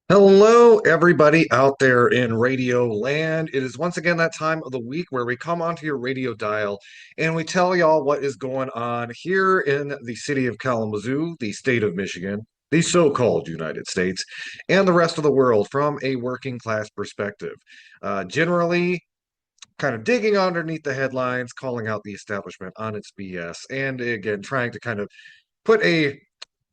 Hello, everybody out there in radio land. It is once again that time of the week where we come onto your radio dial and we tell y'all what is going on here in the city of Kalamazoo, the state of Michigan, the so-called United States, and the rest of the world from a working class perspective. Generally, kind of digging underneath the headlines, calling out the establishment on its BS, and again, trying to kind of put a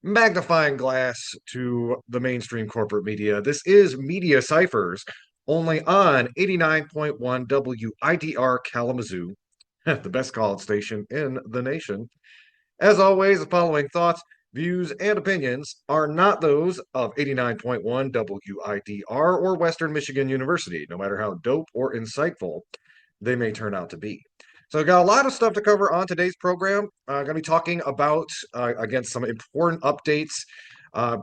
magnifying glass to the mainstream corporate media. This is Media Cyphers, only on 89.1 WIDR Kalamazoo, the best college station in the nation. As always, the following thoughts, views, and opinions are not those of 89.1 WIDR or Western Michigan University, no matter how dope or insightful they may turn out to be. So, I got a lot of stuff to cover on today's program. I'm going to be talking about, again, some important updates uh,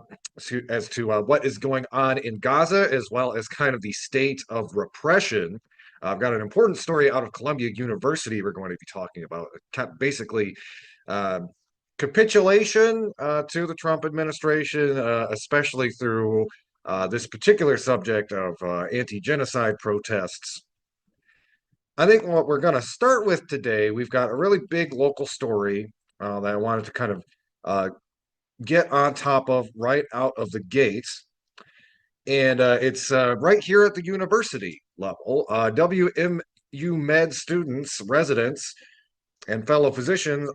as to what is going on in Gaza, as well as kind of the state of repression. I've got an important story out of Columbia University we're going to be talking about. Basically, uh, capitulation to the Trump administration, especially through this particular subject of anti-genocide protests. I think what we're going to start with today, we've got a really big local story that I wanted to kind of uh, get on top of right out of the gates. And it's right here at the university level. WMU Med students, residents, and fellow physicians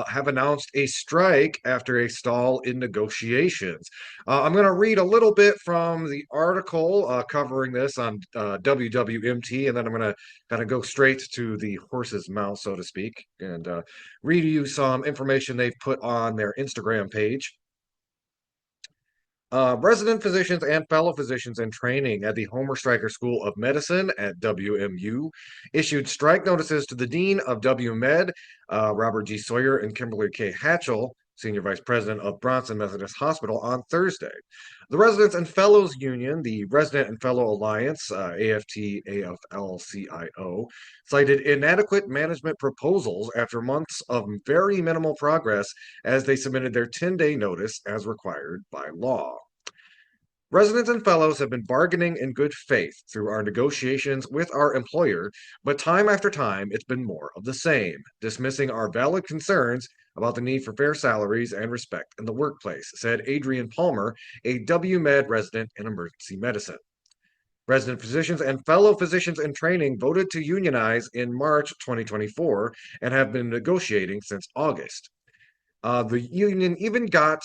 have announced a strike after a stall in negotiations. I'm going to read a little bit from the article covering this on WWMT, and then I'm going to kind of go straight to the horse's mouth, so to speak, and read you some information they've put on their Instagram page. Resident physicians and fellow physicians in training at the Homer Stryker School of Medicine at WMU issued strike notices to the Dean of WMed, Robert G. Sawyer, and Kimberly K. Hatchell, Senior Vice President of Bronson Methodist Hospital, on Thursday. The Residents and Fellows Union, the Resident and Fellow Alliance, AFT AFL CIO, cited inadequate management proposals after months of very minimal progress as they submitted their 10-day notice as required by law. Residents and fellows have been bargaining in good faith through our negotiations with our employer, but time after time it's been more of the same, dismissing our valid concerns about the need for fair salaries and respect in the workplace, said Adrian Palmer, a WMed resident in emergency medicine. Resident physicians and fellow physicians in training voted to unionize in March 2024 and have been negotiating since August. The union even got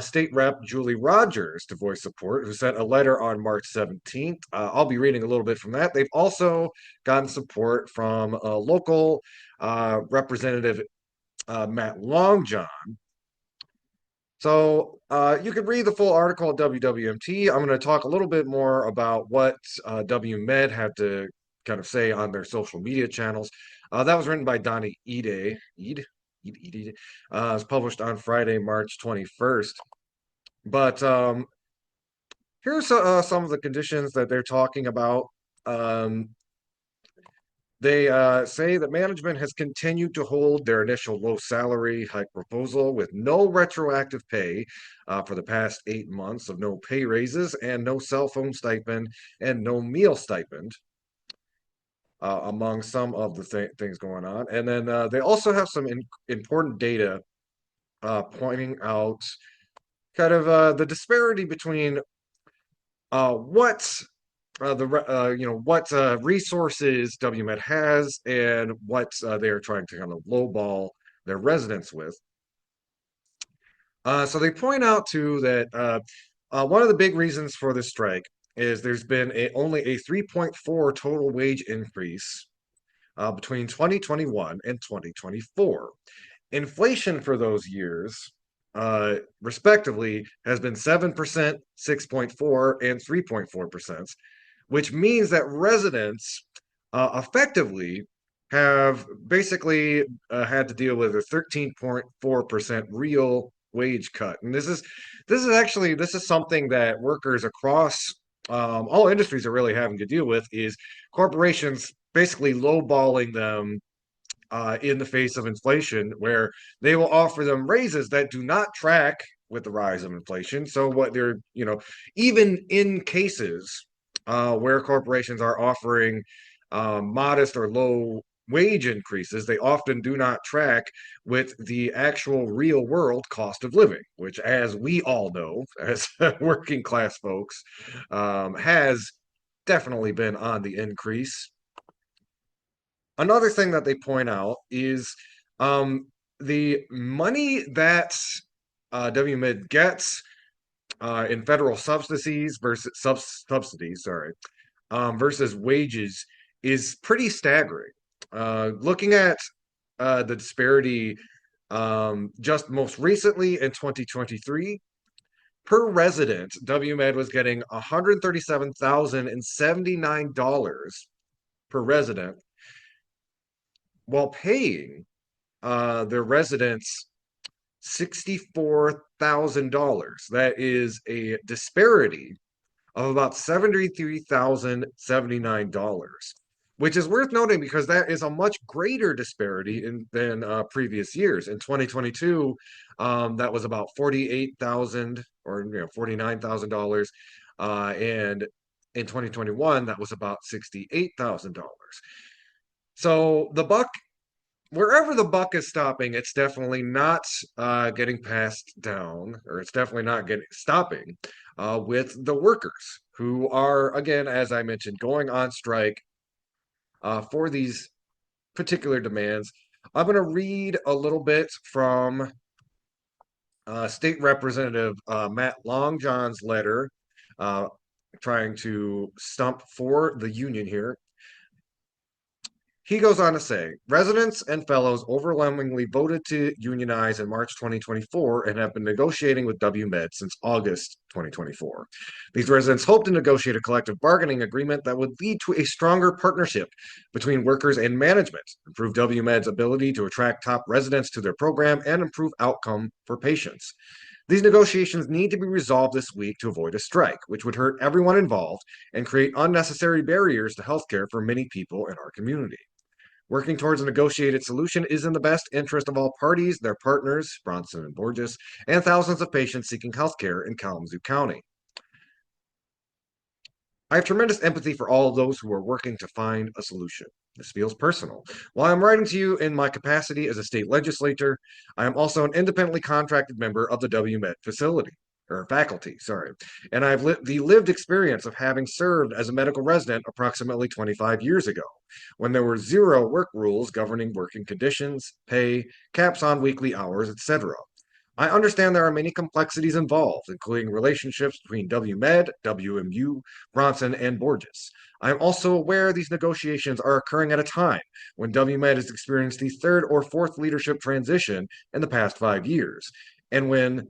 State Rep Julie Rogers to voice support, who sent a letter on March 17th. I'll be reading a little bit from that. They've also gotten support from local Representative Matt Longjohn. So you can read the full article at WWMT. I'm going to talk a little bit more about what WMed had to kind of say on their social media channels. That was written by Donnie Ede. It was published on Friday, March 21st. But here's some of the conditions that they're talking about. They say that management has continued to hold their initial low salary hike proposal with no retroactive pay for the past 8 months of no pay raises and no cell phone stipend and no meal stipend. Among some of the things going on. And then they also have some important data pointing out kind of the disparity between what what resources WMed has and what they are trying to kind of lowball their residents with. So they point out too that one of the big reasons for this strike is there's been only a 3.4 total wage increase between 2021 and 2024. Inflation for those years, respectively, has been 7%, 6.4, and 3.4%, which means that residents effectively have basically had to deal with a 13.4% real wage cut. And this is something that workers across all industries are really having to deal with, is corporations basically lowballing them in the face of inflation, where they will offer them raises that do not track with the rise of inflation. So what they're, even in cases where corporations are offering modest or low wage increases, they often do not track with the actual real world cost of living, which, as we all know, as working class folks, has definitely been on the increase. Another thing that they point out is the money that WMed gets in federal subsidies, sorry, versus wages is pretty staggering. Looking at the disparity just most recently in 2023, per resident, WMed was getting $137,079 per resident while paying their residents $64,000. That is a disparity of about $73,079, which is worth noting because that is a much greater disparity than previous years. In 2022, that was about 48,000 or $49,000, and in 2021, that was about $68,000. So wherever the buck is stopping, it's definitely not getting passed down, or it's definitely not getting stopping with the workers who are, again, as I mentioned, going on strike for these particular demands. I'm going to read a little bit from State Representative Matt Longjohn's letter, uh, trying to stump for the union here. He goes on to say, residents and fellows overwhelmingly voted to unionize in March 2024 and have been negotiating with WMed since August 2024. These residents hope to negotiate a collective bargaining agreement that would lead to a stronger partnership between workers and management, improve WMed's ability to attract top residents to their program, and improve outcome for patients. These negotiations need to be resolved this week to avoid a strike, which would hurt everyone involved and create unnecessary barriers to healthcare for many people in our community. Working towards a negotiated solution is in the best interest of all parties, their partners, Bronson and Borges, and thousands of patients seeking health care in Kalamazoo County. I have tremendous empathy for all of those who are working to find a solution. This feels personal. While I'm writing to you in my capacity as a state legislator, I am also an independently contracted member of the WMed faculty, sorry. And I've the lived experience of having served as a medical resident approximately 25 years ago, when there were zero work rules governing working conditions, pay, caps on weekly hours, etc. I understand there are many complexities involved, including relationships between WMed, WMU, Bronson, and Borges. I am also aware these negotiations are occurring at a time when WMed has experienced the third or fourth leadership transition in the past 5 years, and when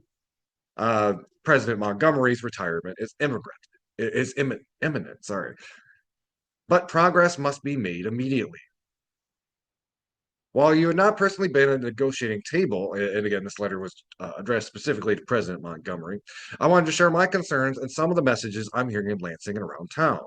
President Montgomery's retirement is imminent. Sorry, but progress must be made immediately. While you had not personally been at a negotiating table, and again, this letter was addressed specifically to President Montgomery, I wanted to share my concerns and some of the messages I'm hearing in Lansing and around town.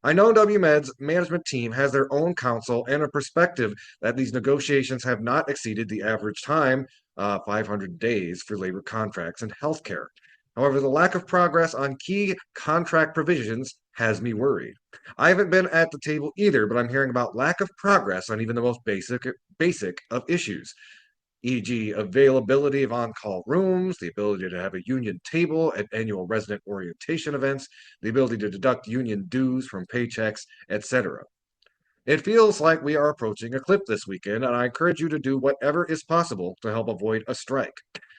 I know WMed's management team has their own counsel and a perspective that these negotiations have not exceeded the average time, 500 days for labor contracts and healthcare. However, the lack of progress on key contract provisions has me worried. I haven't been at the table either, but I'm hearing about lack of progress on even the most basic of issues, e.g., availability of on-call rooms, the ability to have a union table at annual resident orientation events, the ability to deduct union dues from paychecks, etc. It feels like we are approaching a cliff this weekend, and I encourage you to do whatever is possible to help avoid a strike.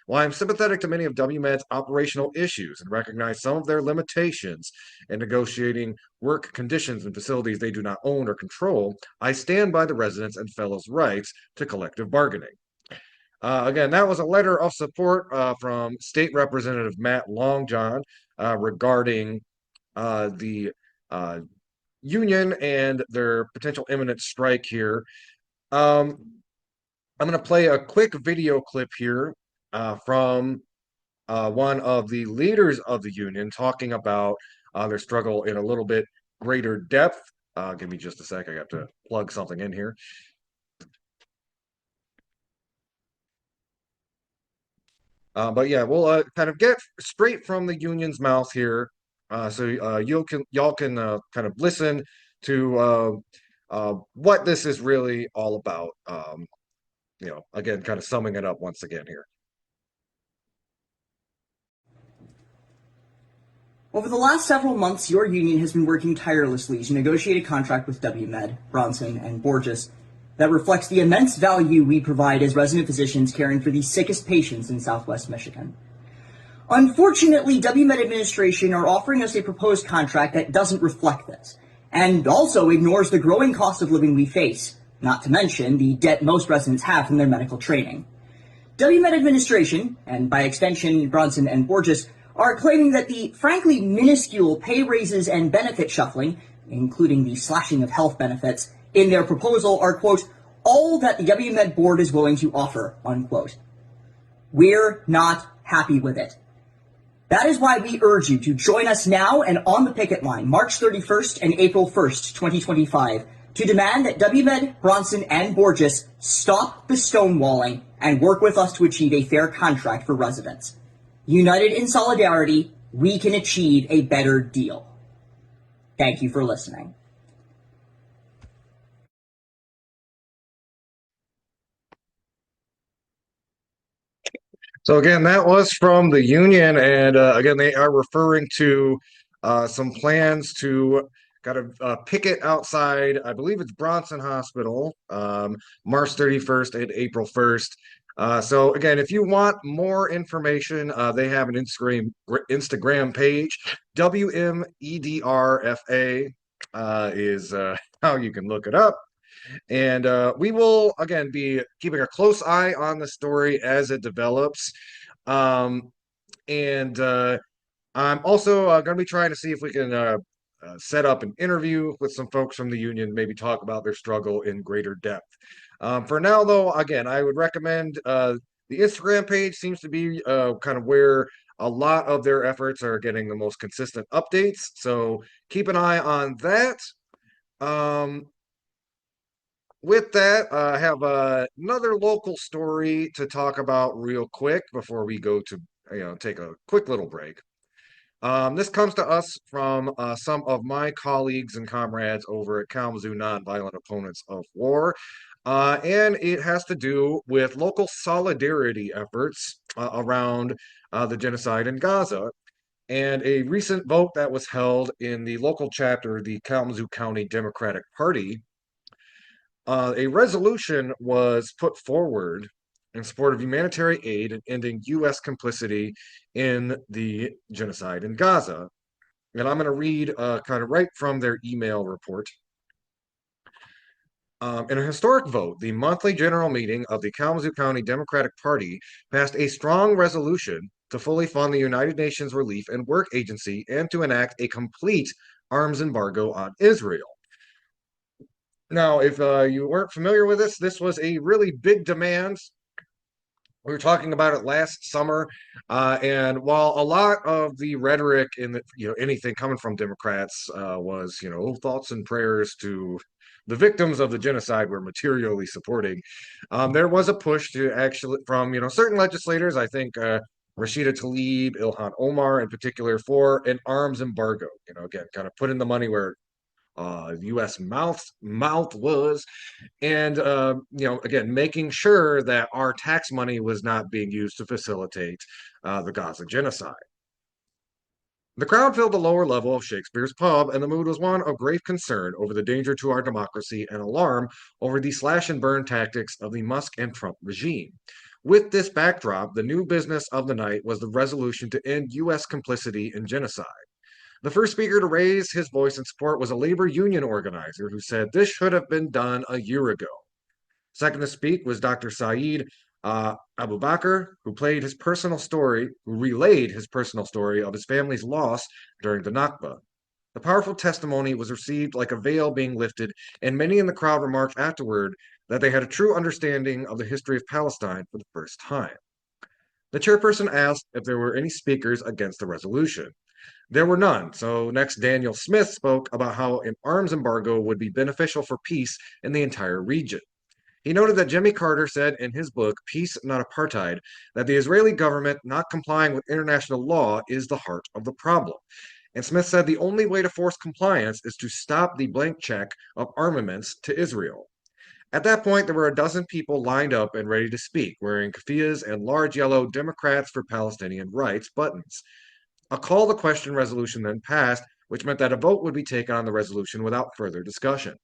While I'm sympathetic to many of WMed's operational issues and recognize some of their limitations in negotiating work conditions in facilities they do not own or control, I stand by the residents' and fellows' rights to collective bargaining. Again, that was a letter of support from State Representative Matt Longjohn regarding the union and their potential imminent strike here. I'm going to play a quick video clip here from one of the leaders of the union talking about their struggle in a little bit greater depth. Give me just a sec. I got to plug something in here. But yeah, we'll kind of get straight from the union's mouth here, so y'all can kind of listen to what this is really all about. Again, kind of summing it up once again here. Over the last several months, your union has been working tirelessly to negotiate a contract with WMed, Bronson, and Borges that reflects the immense value we provide as resident physicians caring for the sickest patients in Southwest Michigan. Unfortunately, WMed administration are offering us a proposed contract that doesn't reflect this, and also ignores the growing cost of living we face, not to mention the debt most residents have from their medical training. WMed administration, and by extension Bronson and Borges, are claiming that the frankly minuscule pay raises and benefit shuffling, including the slashing of health benefits, in their proposal are, quote, all that the WMed board is willing to offer, unquote. We're not happy with it. That is why we urge you to join us now and on the picket line, March 31st and April 1st, 2025, to demand that WMed, Bronson, and Borges stop the stonewalling and work with us to achieve a fair contract for residents. United in solidarity, we can achieve a better deal. Thank you for listening. So again, that was from the union, and again, they are referring to some plans to kind of picket outside. I believe it's Bronson Hospital, March 31st and April 1st. So again, if you want more information, they have an Instagram page. WMEDRFA is how you can look it up. And we will, again, be keeping a close eye on the story as it develops. And I'm also going to be trying to see if we can set up an interview with some folks from the union, maybe talk about their struggle in greater depth. For now, though, again, I would recommend the Instagram page seems to be kind of where a lot of their efforts are getting the most consistent updates. So keep an eye on that. Um, with that, I have another local story to talk about real quick before we go to take a quick little break. This comes to us from some of my colleagues and comrades over at Kalamazoo Nonviolent Opponents of War, and it has to do with local solidarity efforts around the genocide in Gaza. And a recent vote that was held in the local chapter of the Kalamazoo County Democratic Party, a resolution was put forward in support of humanitarian aid and ending U.S. complicity in the genocide in Gaza. And I'm going to read kind of right from their email report. In a historic vote, the monthly general meeting of the Kalamazoo County Democratic Party passed a strong resolution to fully fund the United Nations Relief and Work Agency and to enact a complete arms embargo on Israel. Now, if you weren't familiar with this was a really big demand. We were talking about it last summer, and while a lot of the rhetoric in anything coming from Democrats was thoughts and prayers to the victims of the genocide we're materially supporting, there was a push to actually from certain legislators. I think Rashida Tlaib, Ilhan Omar in particular, for an arms embargo. Again, kind of putting the money where U.S. mouth was, and again, making sure that our tax money was not being used to facilitate the Gaza genocide. The crowd filled the lower level of Shakespeare's pub, and the mood was one of grave concern over the danger to our democracy and alarm over the slash and burn tactics of the Musk and Trump regime. With this backdrop, the new business of the night was the resolution to end U.S. complicity in genocide. The first speaker to raise his voice in support was a labor union organizer who said this should have been done a year ago. Second to speak was Dr. Saeed Abubakar, who relayed his personal story of his family's loss during the Nakba. The powerful testimony was received like a veil being lifted, and many in the crowd remarked afterward that they had a true understanding of the history of Palestine for the first time. The chairperson asked if there were any speakers against the resolution. There were none, so next Daniel Smith spoke about how an arms embargo would be beneficial for peace in the entire region. He noted that Jimmy Carter said in his book, Peace, Not Apartheid, that the Israeli government not complying with international law is the heart of the problem. And Smith said the only way to force compliance is to stop the blank check of armaments to Israel. At that point, there were a dozen people lined up and ready to speak, wearing keffiyehs and large yellow Democrats for Palestinian Rights buttons. A call to question resolution then passed, which meant that a vote would be taken on the resolution without further discussion.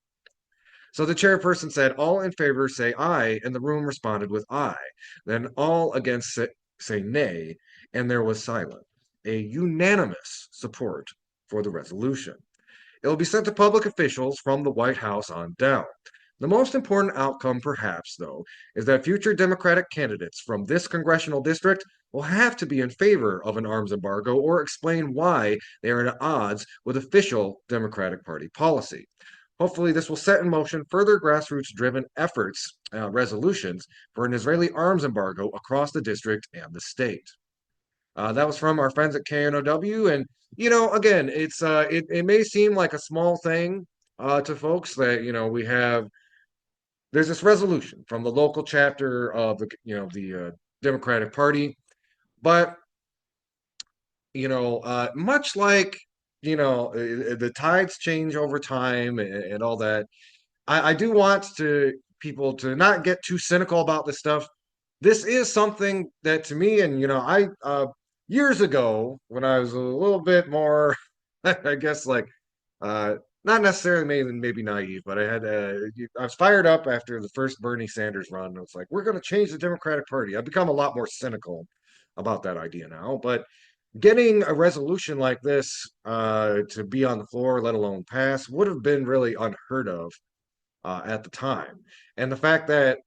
So the chairperson said, all in favor say aye, and the room responded with aye. Then all against say nay, and there was silence. A unanimous support for the resolution. It will be sent to public officials from the White House on down. The most important outcome, perhaps, though, is that future Democratic candidates from this congressional district will have to be in favor of an arms embargo or explain why they are at odds with official Democratic Party policy. Hopefully, this will set in motion further grassroots driven efforts, resolutions for an Israeli arms embargo across the district and the state. That was from our friends at KNOW. And, again, it may seem like a small thing to folks that, there's this resolution from the local chapter of the Democratic Party. But, much like, the tides change over time and all that, I do want to people to not get too cynical about this stuff. This is something that to me, and I years ago when I was a little bit more, I guess like uh, not necessarily maybe naive, but I was fired up after the first Bernie Sanders run. It was like we're going to change the Democratic Party. I've become a lot more cynical about that idea now, but getting a resolution like this to be on the floor, let alone pass, would have been really unheard of at the time. And the fact that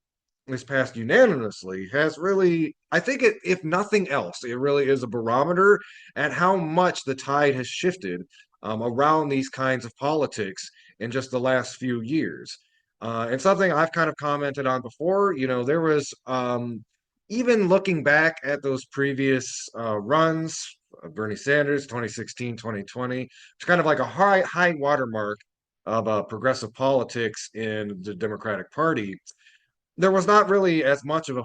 this passed unanimously has really, I think, if nothing else, it really is a barometer at how much the tide has shifted around these kinds of politics in just the last few years. And something I've kind of commented on before, there was even looking back at those previous runs, Bernie Sanders, 2016, 2020, it's kind of like a high watermark of progressive politics in the Democratic Party. There was not really as much of a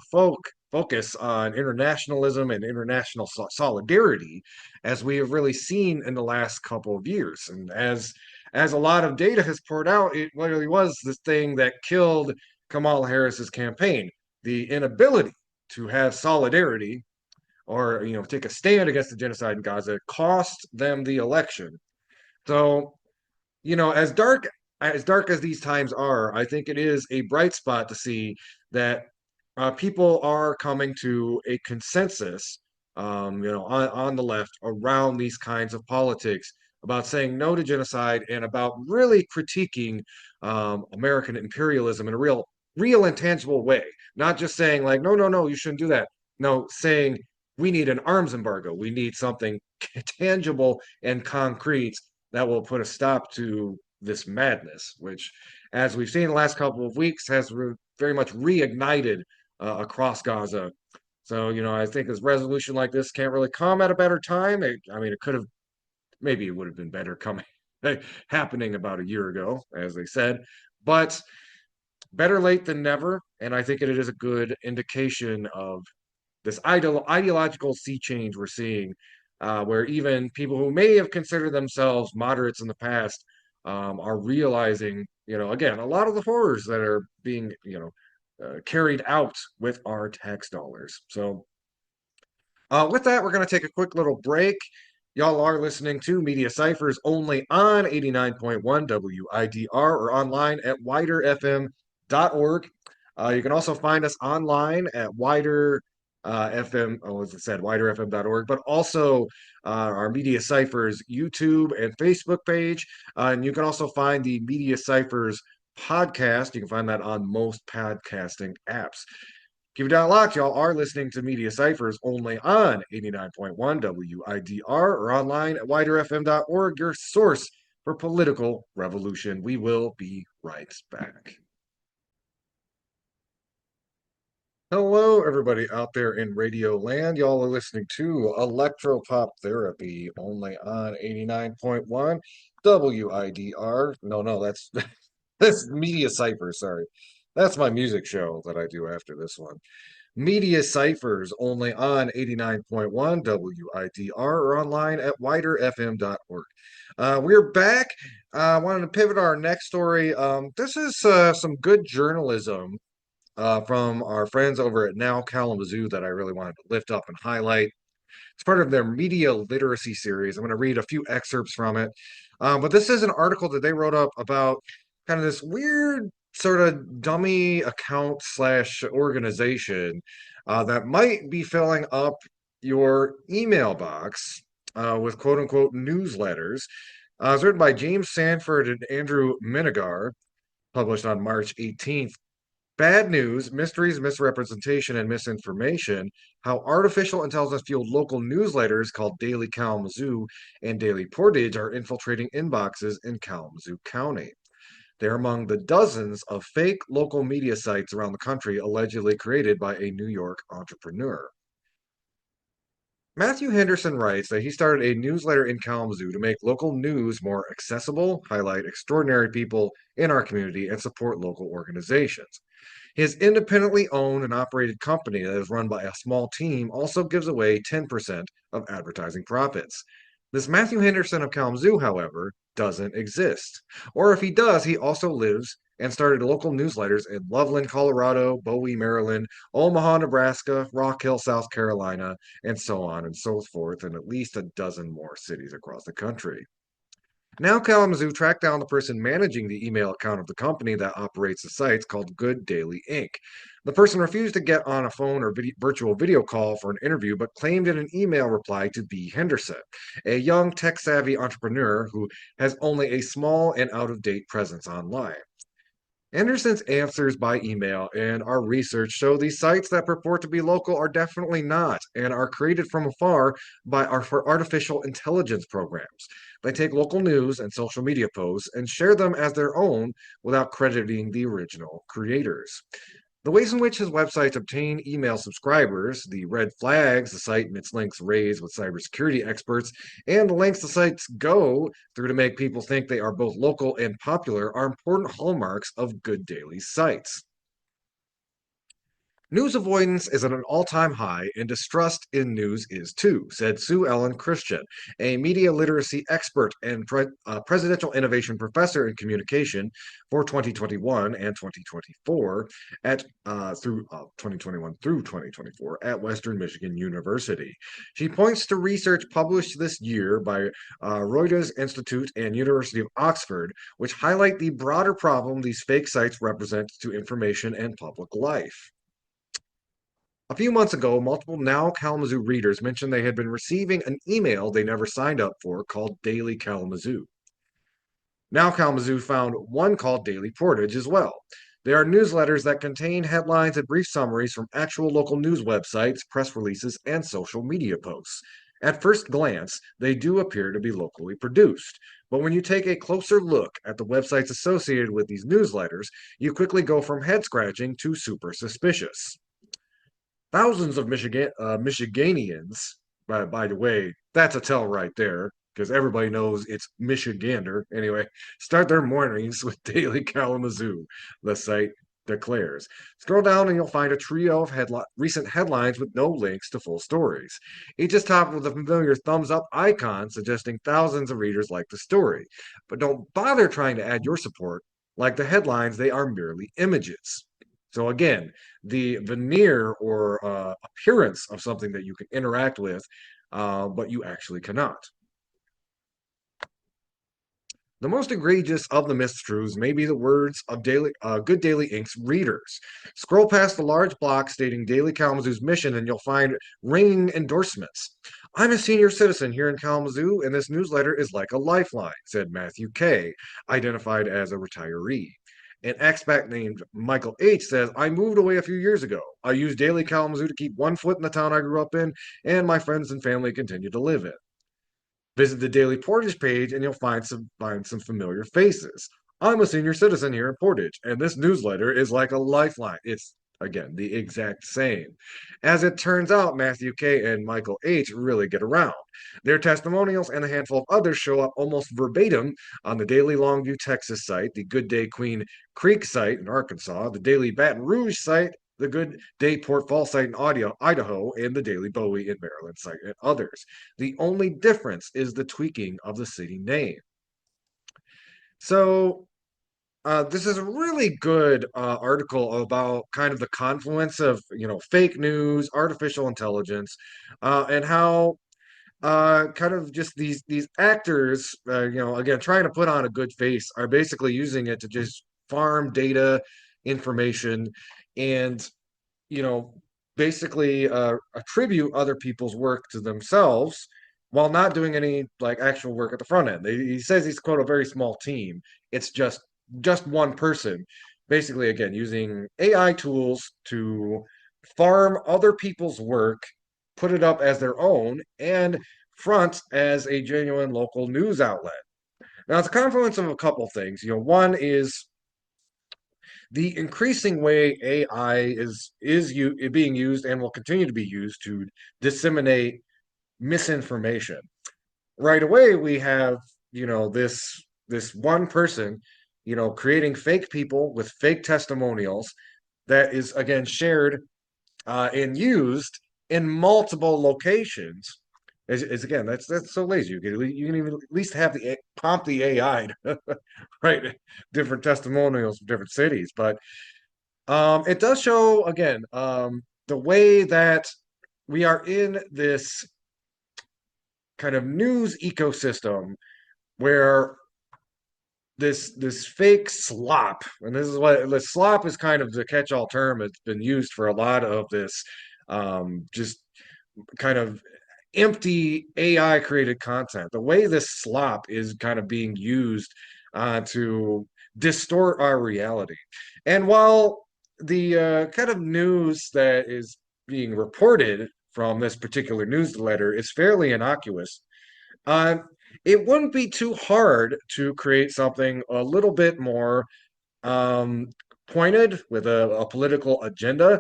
focus on internationalism and international solidarity as we have really seen in the last couple of years. And as a lot of data has poured out, it literally was the thing that killed Kamala Harris's campaign, the inability to have solidarity or take a stand against the genocide in Gaza cost them the election. So as dark as these times are, I think it is a bright spot to see that people are coming to a consensus, on the left around these kinds of politics about saying no to genocide and about really critiquing American imperialism in a real and tangible way. Not just saying like, no, no, no, you shouldn't do that. No, saying we need an arms embargo. We need something tangible and concrete that will put a stop to this madness, which, as we've seen in the last couple of weeks, has very much reignited across Gaza. So, I think this resolution like this can't really come at a better time. It could have, maybe it would have been better coming, happening about a year ago, as they said, but better late than never. And I think it is a good indication of this ideological sea change we're seeing, where even people who may have considered themselves moderates in the past are realizing, again, a lot of the horrors that are being, carried out with our tax dollars. So, with that, we're going to take a quick little break. Y'all are listening to Media Cyphers only on 89.1 WIDR or online at widerfm.org. You can also find us online at wider FM, as I said, widerfm.org, but also our Media Cyphers YouTube and Facebook page. And you can also find the Media Cyphers podcast. You can find that on most podcasting apps. Keep it down locked. Y'all are listening to Media Cyphers only on 89.1 WIDR or online at widerfm.org, your source for political revolution. We will be right back. Hello, everybody out there in Radio Land. Y'all are listening to Electropop Therapy only on 89.1 WIDR. No, that's that's Media Cypher, sorry. That's my music show that I do after this one. Media Cyphers only on 89.1 WIDR or online at widerfm.org. We're back. I wanted to pivot our next story. This is some good journalism from our friends over at Now Kalamazoo that I really wanted to lift up and highlight. It's part of their media literacy series. I'm going to read a few excerpts from it. But this is an article that they wrote up about kind of this weird sort of dummy account slash organization that might be filling up your email box with quote unquote newsletters. It's written by James Sanford and Andrew Minigar, published on March 18th. Bad news, mysteries, misrepresentation, and misinformation. How artificial intelligence fueled local newsletters called Daily Kalamazoo and Daily Portage are infiltrating inboxes in Kalamazoo County. They're among the dozens of fake local media sites around the country allegedly created by a New York entrepreneur. Matthew Henderson writes that he started a newsletter in Kalamazoo to make local news more accessible, highlight extraordinary people in our community, and support local organizations. His independently owned and operated company that is run by a small team also gives away 10% of advertising profits. This Matthew Henderson of Kalamazoo, however, doesn't exist. Or if he does, he also lives and started local newsletters in Loveland, Colorado, Bowie, Maryland, Omaha, Nebraska, Rock Hill, South Carolina, and so on and so forth, and at least a dozen more cities across the country. Now Kalamazoo tracked down the person managing the email account of the company that operates the sites called Good Daily Inc. The person refused to get on a phone or virtual video call for an interview, but claimed in an email reply to B. Henderson, a young tech-savvy entrepreneur who has only a small and out-of-date presence online. Anderson's answers by email and our research show these sites that purport to be local are definitely not and are created from afar by our for artificial intelligence programs. They take local news and social media posts and share them as their own without crediting the original creators. The ways in which his websites obtain email subscribers, the red flags the site and its links raise with cybersecurity experts, and the lengths the sites go through to make people think they are both local and popular are important hallmarks of good daily sites. News avoidance is at an all-time high, and distrust in news is too, said Sue Ellen Christian, a media literacy expert and presidential innovation professor in communication for 2021 and 2024 at through 2021 through 2024 at Western Michigan University. She points to research published this year by Reuters Institute and University of Oxford, which highlight the broader problem these fake sites represent to information and public life. A few months ago, multiple Now Kalamazoo readers mentioned they had been receiving an email they never signed up for called Daily Kalamazoo. Now Kalamazoo found one called Daily Portage as well. They are newsletters that contain headlines and brief summaries from actual local news websites, press releases, and social media posts. At first glance, they do appear to be locally produced. But when you take a closer look at the websites associated with these newsletters, you quickly go from head scratching to super suspicious. Thousands of Michiganians, by the way, that's a tell right there, because everybody knows it's Michigander. Anyway, start their mornings with Daily Kalamazoo, the site declares. Scroll down and you'll find a trio of recent headlines with no links to full stories. Each is topped with a familiar thumbs up icon suggesting thousands of readers like the story. But don't bother trying to add your support. Like the headlines, they are merely images. So again, the veneer or appearance of something that you can interact with, but you actually cannot. The most egregious of the mistruths may be the words of Good Daily Inc.'s readers. Scroll past the large block stating Daily Kalamazoo's mission and you'll find ringing endorsements. I'm a senior citizen here in Kalamazoo, and this newsletter is like a lifeline, said Matthew K., identified as a retiree. An expat named Michael H. says, I moved away a few years ago. I use Daily Kalamazoo to keep one foot in the town I grew up in, and my friends and family continue to live in. Visit the Daily Portage page and you'll find some familiar faces. I'm a senior citizen here in Portage, and this newsletter is like a lifeline. It's Again, the exact same. As it turns out, Matthew K. and Michael H. really get around. Their testimonials and a handful of others show up almost verbatim on the Daily Longview, Texas site, the Good Day Queen Creek site in Arkansas, the Daily Baton Rouge site, the Good Day Port Fall site in Idaho, and the Daily Bowie in Maryland site, and others. The only difference is the tweaking of the city name. So, this is a really good article about kind of the confluence of fake news, artificial intelligence, and how kind of just these actors, again trying to put on a good face, are basically using it to just farm data, information, and you know basically attribute other people's work to themselves while not doing any like actual work at the front end. He says he's quote a very small team. It's just one person, basically again using AI tools to farm other people's work, put it up as their own, and front as a genuine local news outlet. Now it's a confluence of a couple things. One is the increasing way AI is being used and will continue to be used to disseminate misinformation. Right away, we have this one person, creating fake people with fake testimonials that is again shared and used in multiple locations. Is again, that's so lazy. You can even at least have the prompt the AI to write different testimonials from different cities, but it does show again the way that we are in this kind of news ecosystem where this fake slop, and this is what the slop is kind of the catch-all term. It's been used for a lot of this just kind of empty AI created content. The way this slop is kind of being used to distort our reality. And while the kind of news that is being reported from this particular newsletter is fairly innocuous, uh, it wouldn't be too hard to create something a little bit more um, pointed with a political agenda,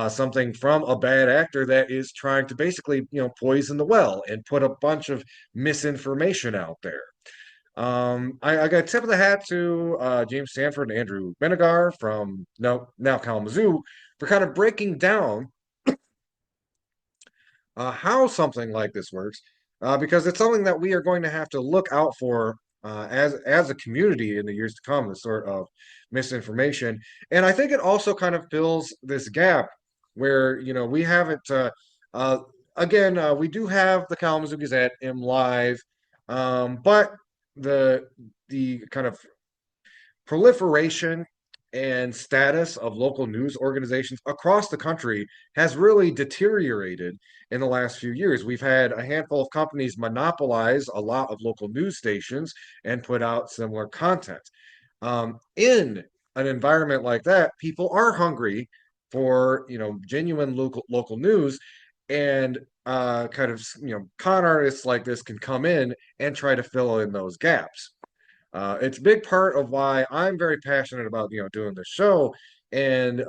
something from a bad actor that is trying to basically, poison the well and put a bunch of misinformation out there. I got a tip of the hat to James Sanford and Andrew Benegar from Now Kalamazoo for kind of breaking down how something like this works, because it's something that we are going to have to look out for as a community in the years to come. This sort of misinformation, and I think it also kind of fills this gap where we haven't. Uh, Again, we do have the Kalamazoo Gazette, M Live, but the the kind of proliferation and status of local news organizations across the country has really deteriorated in the last few years. We've had a handful of companies monopolize a lot of local news stations and put out similar content. In an environment like that, people are hungry for genuine local news, and kind of con artists like this can come in and try to fill in those gaps. It's a big part of why I'm very passionate about doing this show and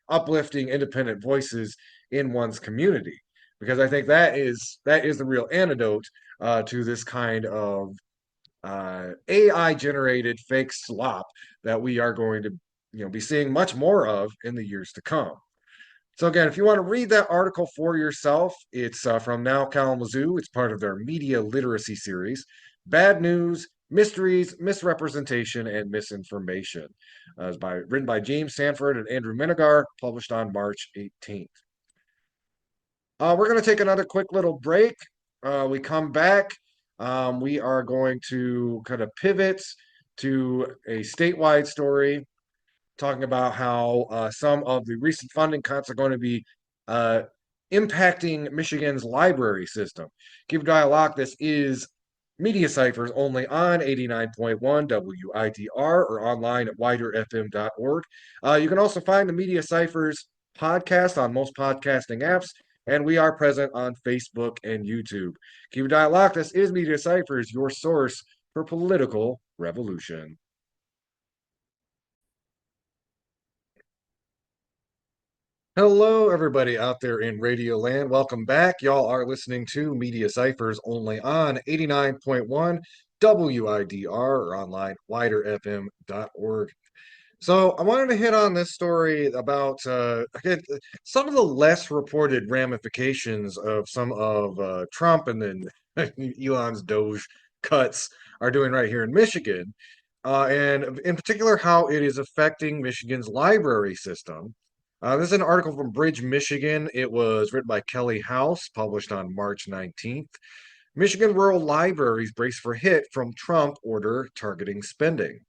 uplifting independent voices in one's community, because I think that is the real antidote to this kind of AI generated fake slop that we are going to be seeing much more of in the years to come. So again, if you want to read that article for yourself, it's from Now Kalamazoo. It's part of their media literacy series. Bad News, Mysteries, Misrepresentation, and Misinformation. It's written by James Sanford and Andrew Minigar, published on March 18th. We're going to take another quick little break. We come back. We are going to kind of pivot to a statewide story talking about how some of the recent funding cuts are going to be uh, impacting Michigan's library system. Keep dialogue. This is Media Cyphers only on 89.1 WITR or online at widerfm.org. You can also find the Media Cyphers podcast on most podcasting apps, and we are present on Facebook and YouTube. Keep dialogue. This is Media Cyphers, your source for political revolution. Hello, everybody out there in Radio Land. Welcome back. Y'all are listening to Media Cyphers only on 89.1 WIDR or online widerfm.org. So I wanted to hit on this story about again, some of the less reported ramifications of some of Trump and then Elon's Doge cuts are doing right here in Michigan, and in particular how it is affecting Michigan's library system. This is an article from Bridge, Michigan. It was written by Kelly House, published on March 19th. Michigan rural libraries brace for hit from Trump order targeting spending.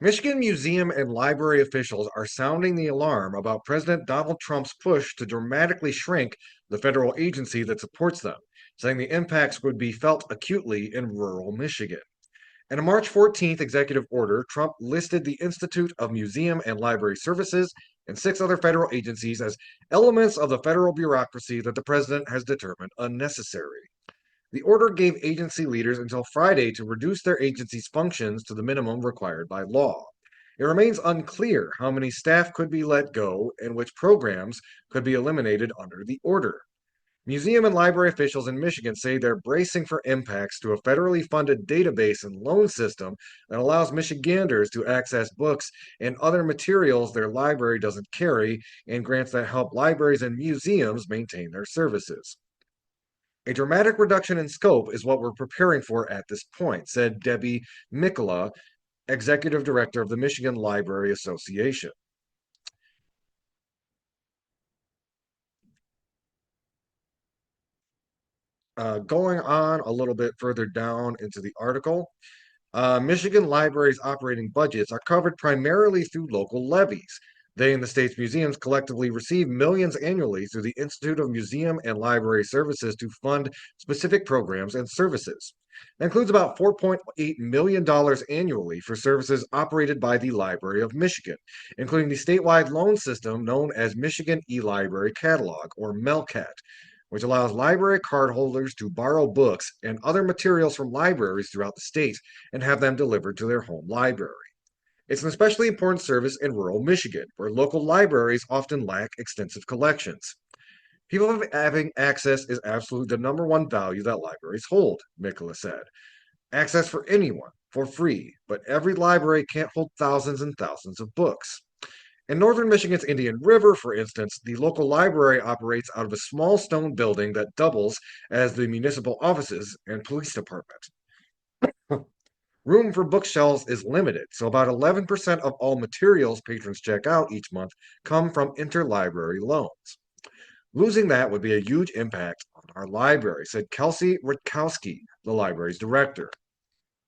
Michigan museum and library officials are sounding the alarm about President Donald Trump's push to dramatically shrink the federal agency that supports them, saying the impacts would be felt acutely in rural Michigan. In a March 14th executive order, Trump listed the Institute of Museum and Library Services and six other federal agencies as elements of the federal bureaucracy that the president has determined unnecessary. The order gave agency leaders until Friday to reduce their agency's functions to the minimum required by law. It remains unclear how many staff could be let go and which programs could be eliminated under the order. Museum and library officials in Michigan say they're bracing for impacts to a federally funded database and loan system that allows Michiganders to access books and other materials their library doesn't carry and grants that help libraries and museums maintain their services. A dramatic reduction in scope is what we're preparing for at this point, said Debbie Mikula, executive director of the Michigan Library Association. Going on a little bit further down into the article, Michigan libraries' operating budgets are covered primarily through local levies. They and the state's museums collectively receive millions annually through the Institute of Museum and Library Services to fund specific programs and services. That includes about $4.8 million annually for services operated by the Library of Michigan, including the statewide loan system known as Michigan E-Library Catalog, or MELCAT, which allows library cardholders to borrow books and other materials from libraries throughout the state and have them delivered to their home library. It's an especially important service in rural Michigan, where local libraries often lack extensive collections. People having access is absolutely the number one value that libraries hold, Mikula said. Access for anyone, for free, but every library can't hold thousands and thousands of books. In northern Michigan's Indian River, for instance, the local library operates out of a small stone building that doubles as the municipal offices and police department. Room for bookshelves is limited, so about 11% of all materials patrons check out each month come from interlibrary loans. Losing that would be a huge impact on our library, said Kelsey Rutkowski, the library's director.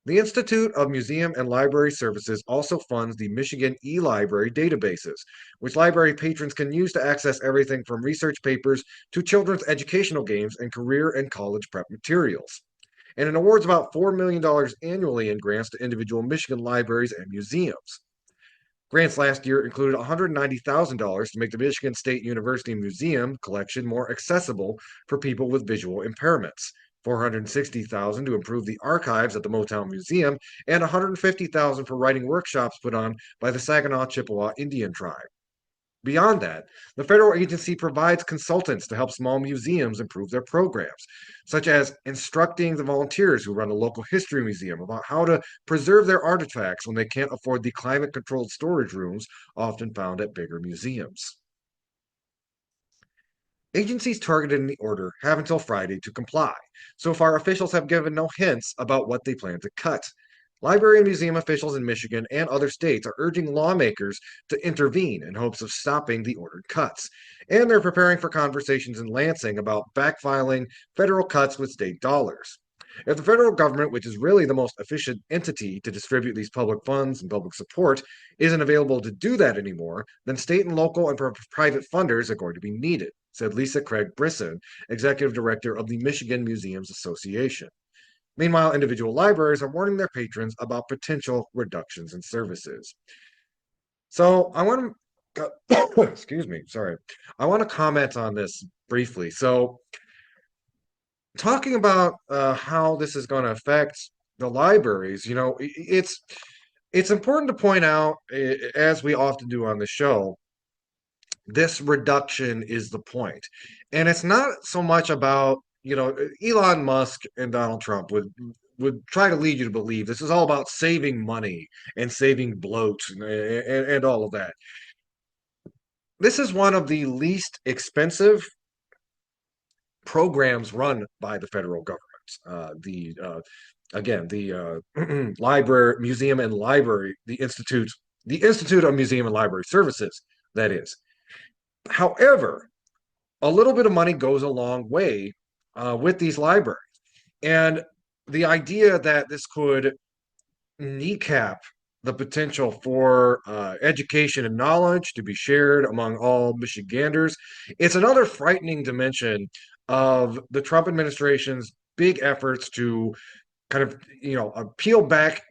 The Institute of Museum and Library Services also funds the Michigan e-library databases, which library patrons can use to access everything from research papers to children's educational games and career and college prep materials. And it awards about $4 million annually in grants to individual Michigan libraries and museums. Grants last year included $190,000 to make the Michigan State University Museum collection more accessible for people with visual impairments, $460,000 to improve the archives at the Motown Museum, and $150,000 for writing workshops put on by the Saginaw Chippewa Indian tribe. Beyond that, the federal agency provides consultants to help small museums improve their programs, such as instructing the volunteers who run a local history museum about how to preserve their artifacts when they can't afford the climate controlled storage rooms often found at bigger museums. Agencies targeted in the order have until Friday to comply. So far, officials have given no hints about what they plan to cut. Library and museum officials in Michigan and other states are urging lawmakers to intervene in hopes of stopping the ordered cuts. And they're preparing for conversations in Lansing about backfiling federal cuts with state dollars. If the federal government, which is really the most efficient entity to distribute these public funds and public support, isn't available to do that anymore, then state and local and private funders are going to be needed, said Lisa Craig Brisson, executive director of the Michigan Museums Association. Meanwhile, individual libraries are warning their patrons about potential reductions in services. So I want to, excuse me, sorry. I want to comment on this briefly. So talking about how this is going to affect the libraries, it's important to point out, as we often do on the show, this reduction is the point. And it's not so much about, Elon Musk and Donald Trump would try to lead you to believe this is all about saving money and saving bloat and all of that. This is one of the least expensive programs run by the federal government. The Again, the library, museum, and library, the Institute of Museum and Library Services, that is. However, a little bit of money goes a long way with these libraries, and the idea that this could kneecap the potential for education and knowledge to be shared among all Michiganders. It's another frightening dimension of the Trump administration's big efforts to kind of, peel back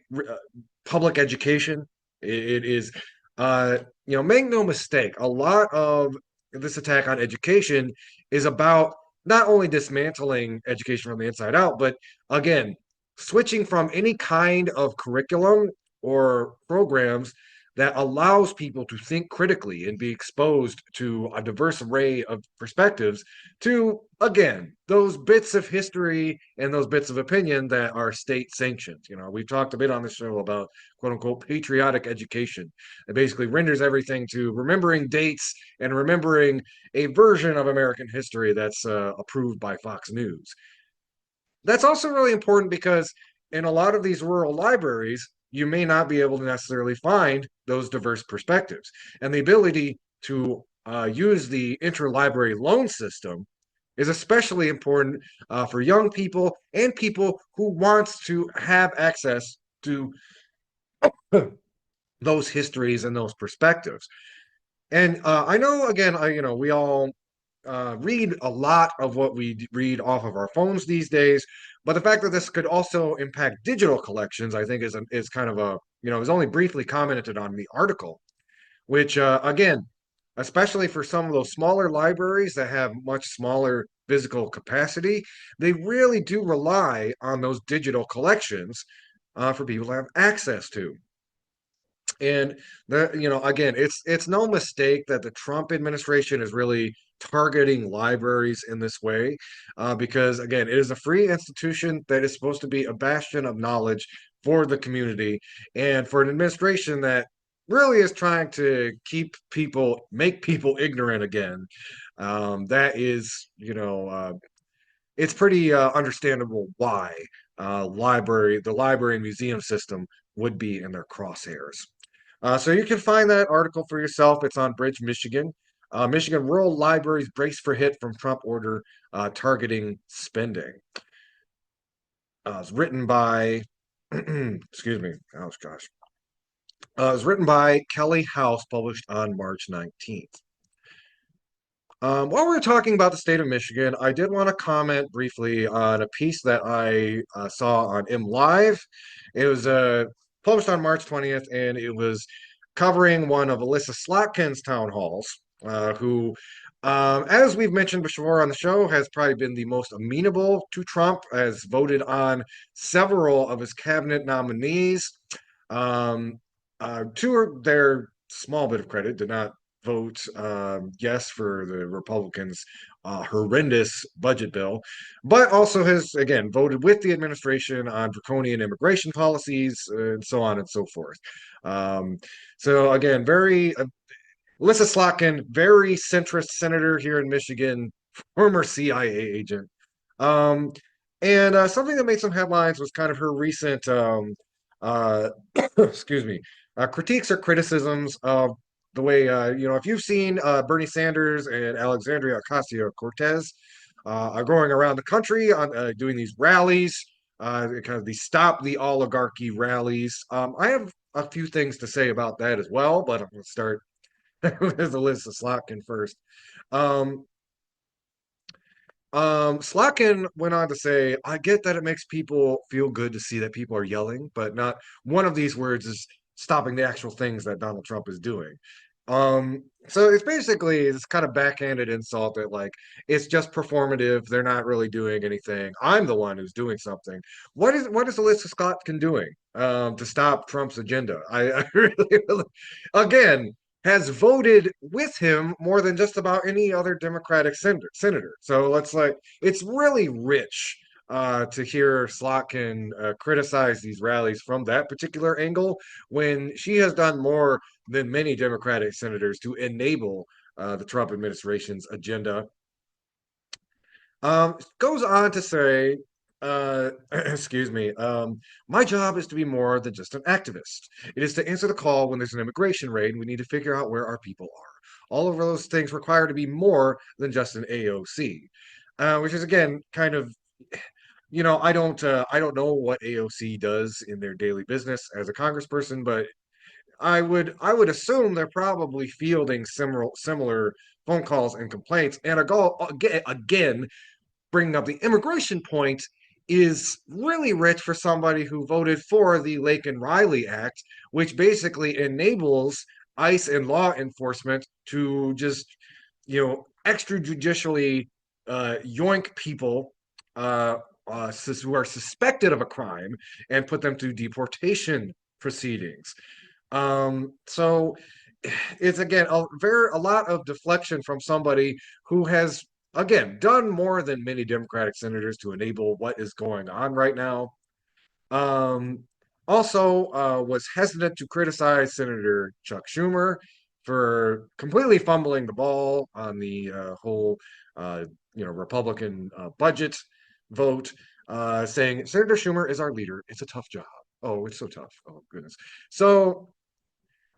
public education. It is, make no mistake, a lot of this attack on education is about not only dismantling education from the inside out, but again, switching from any kind of curriculum or programs that allows people to think critically and be exposed to a diverse array of perspectives to, again, those bits of history and those bits of opinion that are state sanctioned. We've talked a bit on the show about quote unquote patriotic education. It basically renders everything to remembering dates and remembering a version of American history that's approved by Fox News. That's also really important because in a lot of these rural libraries, you may not be able to necessarily find those diverse perspectives. And the ability to use the interlibrary loan system is especially important for young people and people who want to have access to those histories and those perspectives. And I know, again, we all read a lot of what we read off of our phones these days, but the fact that this could also impact digital collections, I think, is kind of a, is only briefly commented on in the article, which, again, especially for some of those smaller libraries that have much smaller physical capacity, they really do rely on those digital collections for people to have access to. And again, it's no mistake that the Trump administration is really targeting libraries in this way, because again, it is a free institution that is supposed to be a bastion of knowledge for the community, and for an administration that really is trying to make people ignorant again. That is, it's pretty understandable why the library and museum system would be in their crosshairs. So you can find that article for yourself. It's on Bridge, Michigan. Michigan rural libraries brace for hit from Trump order targeting spending. It's written by, excuse me, oh gosh. It was written by Kelly House, published on March 19th. While we're talking about the state of Michigan, I did want to comment briefly on a piece that I saw on MLive. It was published on March 20th, and it was covering one of Elissa Slotkin's town halls, who, as we've mentioned before on the show, has probably been the most amenable to Trump, has voted on several of his cabinet nominees. To their small bit of credit, did not vote yes for the Republicans' horrendous budget bill, but also has, again, voted with the administration on draconian immigration policies and so on and so forth. So, again, Elissa Slotkin, very centrist senator here in Michigan, former CIA agent. Um, and something that made some headlines was kind of her recent, excuse me, critiques or criticisms of the way, if you've seen Bernie Sanders and Alexandria Ocasio-Cortez are going around the country on doing these rallies, kind of the Stop the Oligarchy rallies. I have a few things to say about that as well, but I'm going to start with Elissa Slotkin first. Slotkin went on to say, I get that it makes people feel good to see that people are yelling, but not one of these words is stopping the actual things that Donald Trump is doing. So it's basically this kind of backhanded insult that, like, it's just performative. They're not really doing anything. I'm the one who's doing something. What is Elissa Slotkin doing to stop Trump's agenda? I really, again, has voted with him more than just about any other Democratic senator. So it's really rich to hear Slotkin criticize these rallies from that particular angle when she has done more than many Democratic senators to enable the Trump administration's agenda. Goes on to say, excuse me, my job is to be more than just an activist. It is to answer the call when there's an immigration raid and we need to figure out where our people are. All of those things require to be more than just an AOC, which is again kind of, I don't know what AOC does in their daily business as a congressperson, but I would assume they're probably fielding similar phone calls and complaints. And again, bringing up the immigration point is really rich for somebody who voted for the Lake and Riley Act, which basically enables ICE and law enforcement to just, extrajudicially yoink people who are suspected of a crime and put them through deportation proceedings. So it's again a lot of deflection from somebody who has again done more than many Democratic senators to enable what is going on right now. Um, Also, was hesitant to criticize Senator Chuck Schumer for completely fumbling the ball on the whole, uh, Republican budget vote, saying Senator Schumer is our leader. It's a tough job. Oh, it's so tough. Oh goodness. So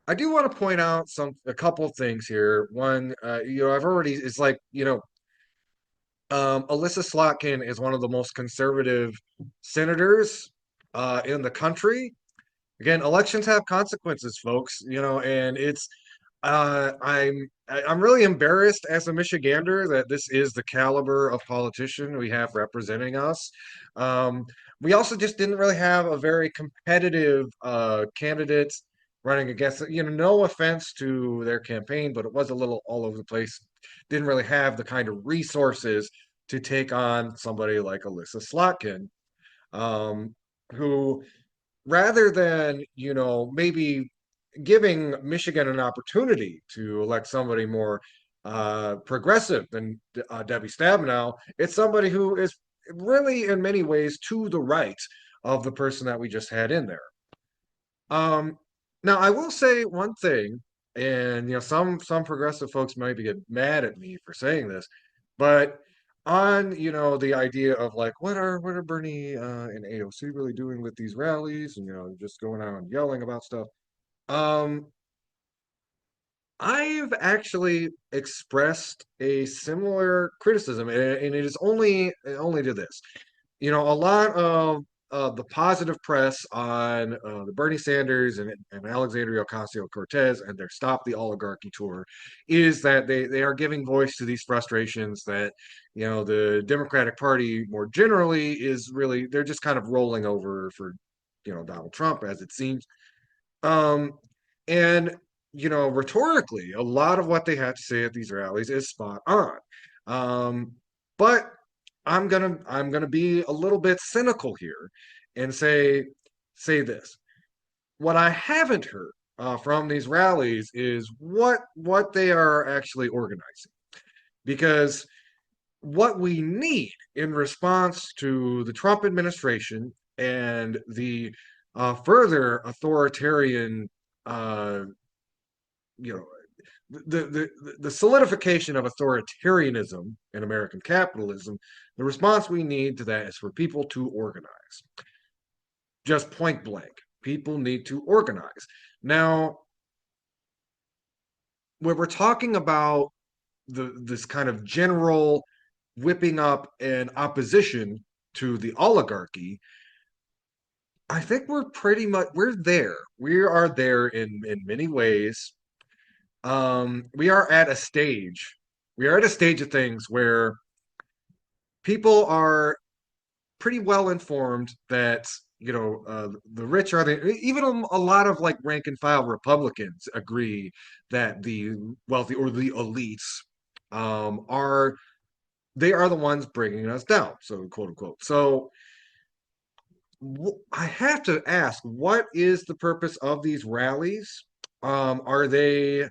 I do want to point out a couple of things here. One, I've already it's like Elissa Slotkin is one of the most conservative senators in the country. Again, elections have consequences, folks. And it's I'm really embarrassed as a Michigander that this is the caliber of politician we have representing us. Um, we also just didn't really have a very competitive candidate running against it. No offense to their campaign, but it was a little all over the place. Didn't really have the kind of resources to take on somebody like Elissa Slotkin, um, who rather than maybe giving Michigan an opportunity to elect somebody more progressive than Debbie Stabenow, it's somebody who is really in many ways to the right of the person that we just had in there. Um, Now I will say one thing, and some progressive folks might get mad at me for saying this, but on the idea of like what are Bernie and AOC really doing with these rallies, and just going out and yelling about stuff. Um, I've actually expressed a similar criticism, and it is only to this. A lot of the positive press on the Bernie Sanders and Alexandria Ocasio-Cortez and their Stop the Oligarchy tour is that they are giving voice to these frustrations that the Democratic Party more generally is really they're just kind of rolling over for Donald Trump as it seems. Um, and rhetorically, a lot of what they have to say at these rallies is spot on. Um, but I'm gonna be a little bit cynical here and say this. What I haven't heard from these rallies is what they are actually organizing, because what we need in response to the Trump administration and the further authoritarian, uh, you know, the solidification of authoritarianism in American capitalism, the response we need to that is for people to organize. Just point blank, people need to organize. Now, when we're talking about this kind of general whipping up an opposition to the oligarchy, I think we're there. We are there in many ways. We are at a stage. We are at a stage of things where people are pretty well informed that the rich are the even a lot of like rank and file Republicans agree that the wealthy or the elites are they are the ones bringing us down, so quote unquote. So I have to ask, what is the purpose of these rallies? Are they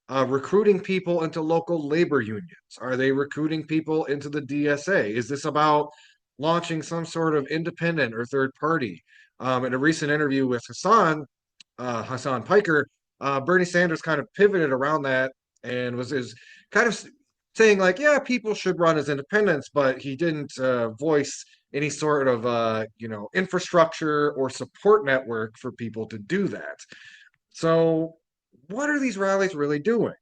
recruiting people into local labor unions? Are they recruiting people into the DSA? Is this about launching some sort of independent or third party? In a recent interview with Hassan Piker, Bernie Sanders kind of pivoted around that and was is kind of saying like, yeah, people should run as independents, but he didn't voice any sort of infrastructure or support network for people to do that. So, what are these rallies really doing?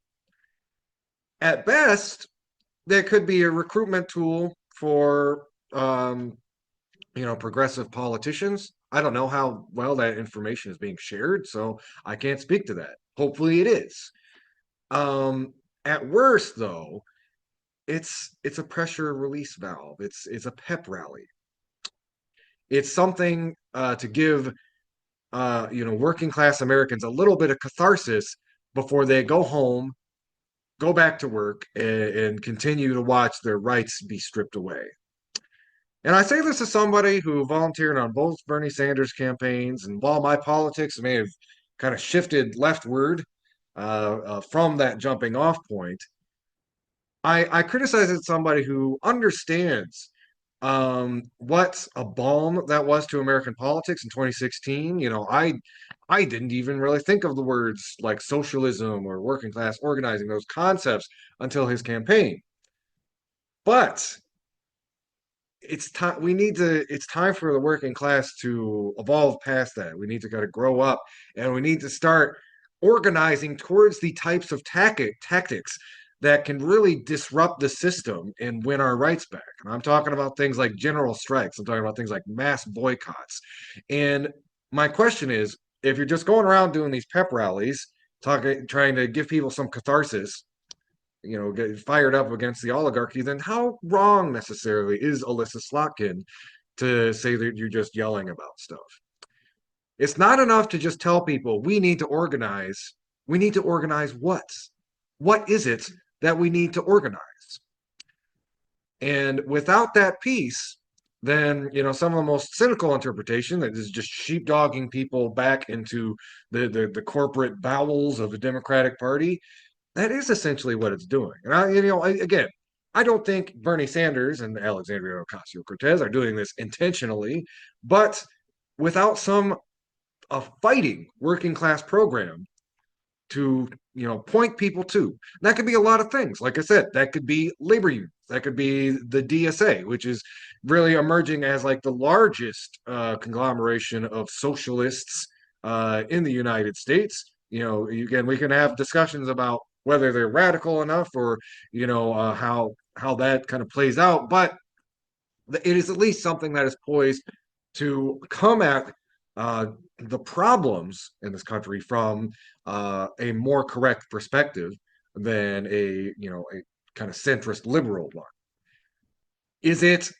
At best, they could be a recruitment tool for progressive politicians. I don't know how well that information is being shared, so I can't speak to that. Hopefully, it is. At worst, though, it's a pressure release valve. It's a pep rally. It's something to give working class Americans a little bit of catharsis before they go home, go back to work, and continue to watch their rights be stripped away. And I say this as somebody who volunteered on both Bernie Sanders campaigns, and while my politics may have kind of shifted leftward from that jumping off point, I criticize it as somebody who understands what a balm that was to American politics in 2016. I didn't even really think of the words like socialism or working class organizing, those concepts, until his campaign. But it's time it's time for the working class to evolve past that. We need to kind of grow up, and we need to start organizing towards the types of tactics that can really disrupt the system and win our rights back. And I'm talking about things like general strikes. I'm talking about things like mass boycotts. And my question is, if you're just going around doing these pep rallies, trying to give people some catharsis, get fired up against the oligarchy, then how wrong necessarily is Elissa Slotkin to say that you're just yelling about stuff? It's not enough to just tell people we need to organize. We need to organize what? What is it that we need to organize? And without that piece, then some of the most cynical interpretation that is just sheepdogging people back into the corporate bowels of the Democratic Party, that is essentially what it's doing. And again, I don't think Bernie Sanders and Alexandria Ocasio-Cortez are doing this intentionally, but without a fighting working class program to point people to, and that could be a lot of things. Like I said, that could be labor unions, that could be the DSA, which is really emerging as like the largest conglomeration of socialists in the United States. Again, we can have discussions about whether they're radical enough or how that kind of plays out, but it is at least something that is poised to come at the problems in this country from a more correct perspective than a kind of centrist liberal one. Is it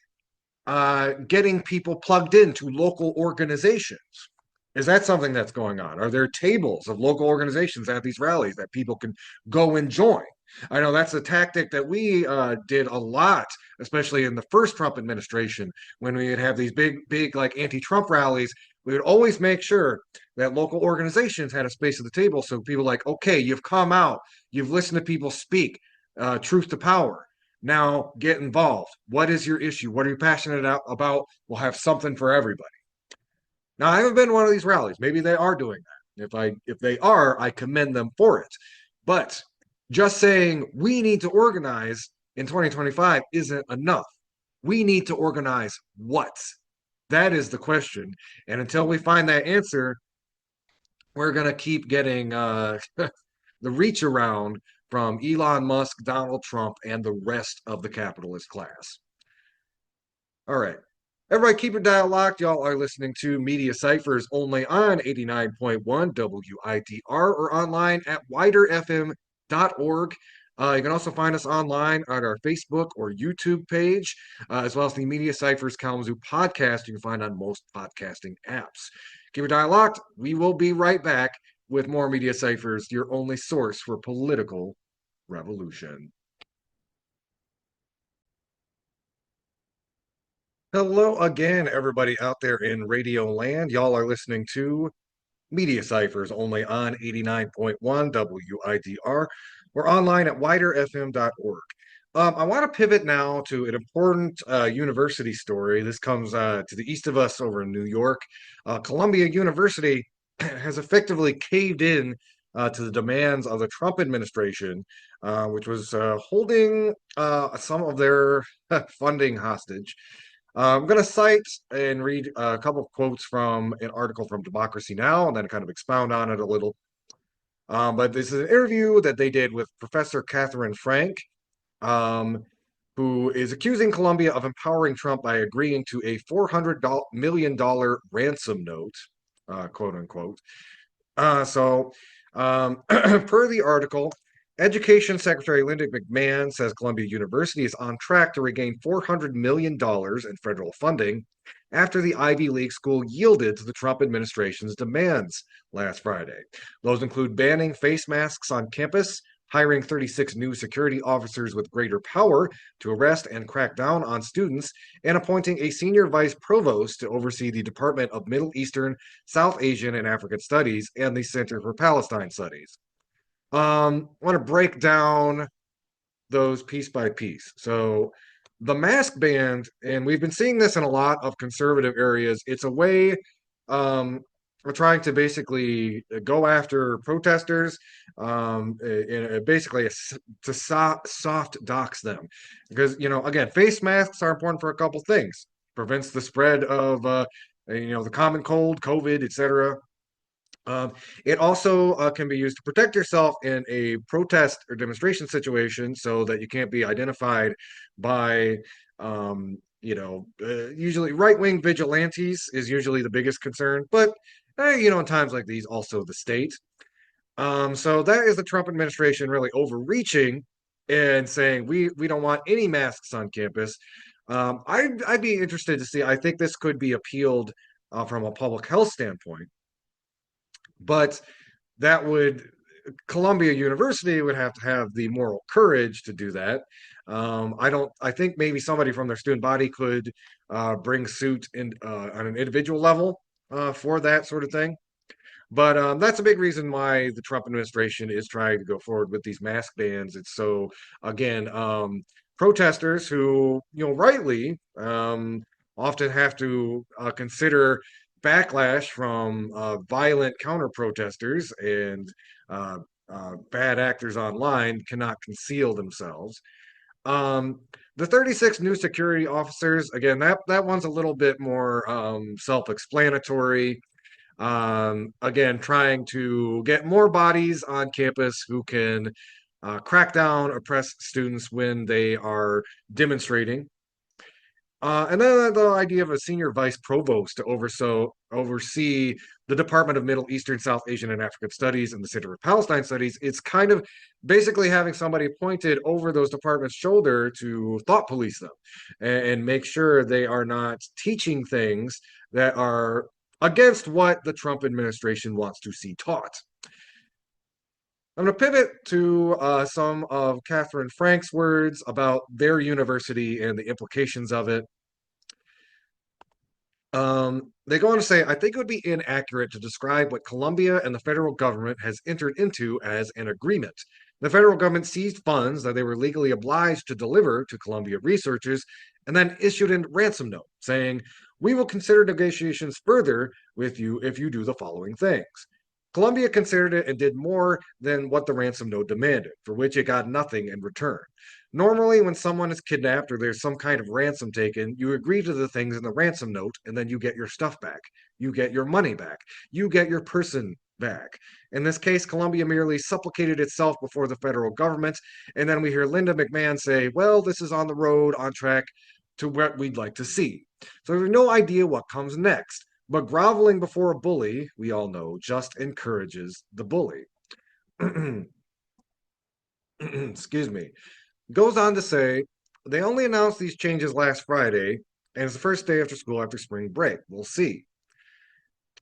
getting people plugged into local organizations? Is that something that's going on? Are there tables of local organizations at these rallies that people can go and join? I know that's a tactic that we did a lot, especially in the first Trump administration, when we would have these big like anti-Trump rallies. We would always make sure that local organizations had a space at the table, so people like, okay, you've come out, you've listened to people speak, truth to power. Now get involved. What is your issue? What are you passionate about? We'll have something for everybody. Now, I haven't been to one of these rallies. Maybe they are doing that. If they are, I commend them for it. But just saying we need to organize in 2025 isn't enough. We need to organize what? That is the question. And until we find that answer, we're going to keep getting the reach around from Elon Musk, Donald Trump, and the rest of the capitalist class. All right. Everybody keep your dial locked. Y'all are listening to Media Cyphers only on 89.1 WIDR or online at widerfm.org. You can also find us online on our Facebook or YouTube page, as well as the Media Cyphers Kalamazoo podcast you can find on most podcasting apps. Keep your dial locked. We will be right back with more Media Cyphers, your only source for political revolution. Hello again, everybody out there in Radio Land. Y'all are listening to Media Cyphers only on 89.1 WIDR or online at widerfm.org. I want to pivot now to an important university story. This comes to the east of us over in New York. Columbia University has effectively caved in to the demands of the Trump administration, which was holding some of their funding hostage. I'm going to cite and read a couple of quotes from an article from Democracy Now! And then kind of expound on it a little. But this is an interview that they did with Professor Catherine Frank, um, who is accusing Columbia of empowering Trump by agreeing to a $400 million ransom note, quote unquote. Per the article, Education Secretary Linda McMahon says Columbia University is on track to regain $400 million in federal funding after the Ivy League school yielded to the Trump administration's demands last Friday. Those include banning face masks on campus, hiring 36 new security officers with greater power to arrest and crack down on students, and appointing a senior vice provost to oversee the Department of Middle Eastern, South Asian, and African Studies and the Center for Palestine Studies. I want to break down those piece by piece. So, the mask ban, and we've been seeing this in a lot of conservative areas, it's a way we're trying to basically go after protesters, basically to soft dox them. Because, again, face masks are important for a couple things. Prevents the spread of, the common cold, COVID, etc. Um, it also can be used to protect yourself in a protest or demonstration situation so that you can't be identified by, usually right-wing vigilantes is usually the biggest concern, but, in times like these, also the state. So that is the Trump administration really overreaching and saying we don't want any masks on campus. I'd be interested to see. I think this could be appealed from a public health standpoint, but that would Columbia University would have to have the moral courage to do that. I think maybe somebody from their student body could bring suit on an individual level for that sort of thing. But that's a big reason why the Trump administration is trying to go forward with these mask bans. It's so, again, protesters who, rightly often have to consider backlash from violent counter protesters and bad actors online cannot conceal themselves. Um, the 36 new security officers, again, that one's a little bit more self-explanatory. Again, trying to get more bodies on campus who can crack down, oppress students when they are demonstrating. And then the idea of a senior vice provost to oversee the Department of Middle Eastern, South Asian, and African Studies and the Center for Palestine Studies. It's kind of basically having somebody appointed over those departments' shoulder to thought police them and make sure they are not teaching things that are against what the Trump administration wants to see taught. I'm going to pivot to some of Catherine Frank's words about their university and the implications of it. They go on to say, I think it would be inaccurate to describe what Columbia and the federal government has entered into as an agreement. The federal government seized funds that they were legally obliged to deliver to Columbia researchers and then issued a ransom note saying, we will consider negotiations further with you if you do the following things. Columbia considered it and did more than what the ransom note demanded, for which it got nothing in return. Normally, when someone is kidnapped or there's some kind of ransom taken, you agree to the things in the ransom note and then you get your stuff back. You get your money back. You get your person back. In this case, Columbia merely supplicated itself before the federal government, and then we hear Linda McMahon say, well, this is on the road, on track to what we'd like to see. So we have no idea what comes next. But groveling before a bully, we all know, just encourages the bully. Excuse me. Goes on to say, they only announced these changes last Friday, and it's the first day after school after spring break. We'll see.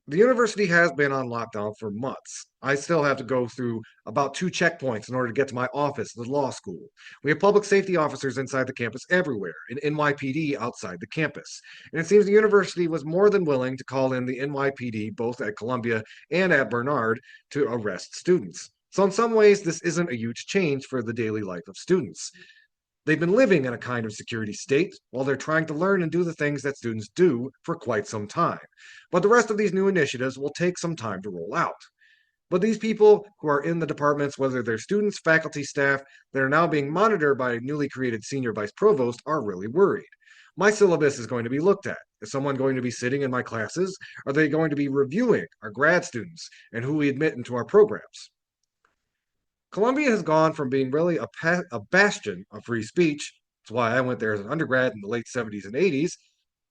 The university has been on lockdown for months. I still have to go through about 2 checkpoints in order to get to my office, the law school. We have public safety officers inside the campus everywhere, and NYPD outside the campus. And it seems the university was more than willing to call in the NYPD both at Columbia and at Bernard to arrest students. So, in some ways, this isn't a huge change for the daily life of students. They've been living in a kind of security state while they're trying to learn and do the things that students do for quite some time. But the rest of these new initiatives will take some time to roll out. But these people who are in the departments, whether they're students, faculty, staff, that are now being monitored by a newly created senior vice provost, are really worried. My syllabus is going to be looked at. Is someone going to be sitting in my classes? Are they going to be reviewing our grad students and who we admit into our programs? Columbia has gone from being really a bastion of free speech. That's why I went there as an undergrad in the late 70s and 80s.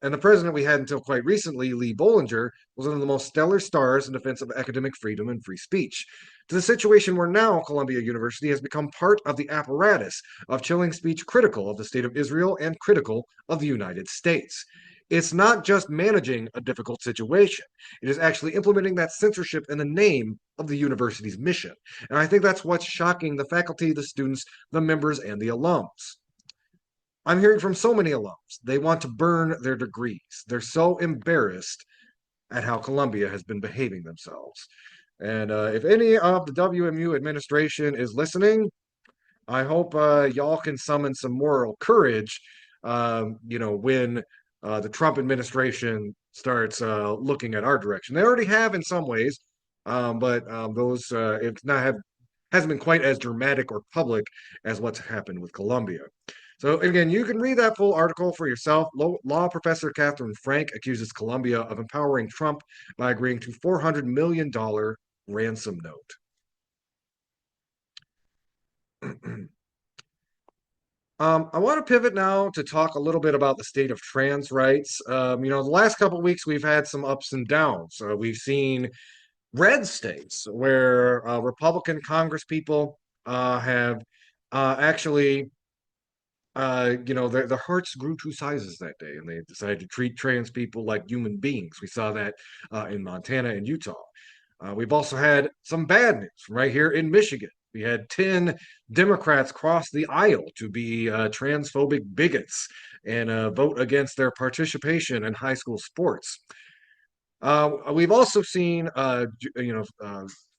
And the president we had until quite recently, Lee Bollinger, was one of the most stellar stars in defense of academic freedom and free speech. To the situation where now Columbia University has become part of the apparatus of chilling speech critical of the state of Israel and critical of the United States. It's not just managing a difficult situation, it is actually implementing that censorship in the name of the university's mission. And I think that's what's shocking the faculty, the students, the members, and the alums. I'm hearing from so many alums. They want to burn their degrees. They're so embarrassed at how Columbia has been behaving themselves. And if any of the WMU administration is listening, I hope y'all can summon some moral courage, when the Trump administration starts looking at our direction. They already have in some ways, but those it's not have hasn't been quite as dramatic or public as what's happened with Columbia. So again, you can read that full article for yourself. Law professor Catherine Frank accuses Columbia of empowering Trump by agreeing to $400 million ransom note. I want to pivot now to talk a little bit about the state of trans rights. The last couple of weeks we've had some ups and downs. We've seen red states where Republican Congress people have actually, their hearts grew 2 sizes that day, and they decided to treat trans people like human beings. We saw that in Montana and Utah. We've also had some bad news from right here in Michigan. We had 10 Democrats cross the aisle to be transphobic bigots and vote against their participation in high school sports. We've also seen,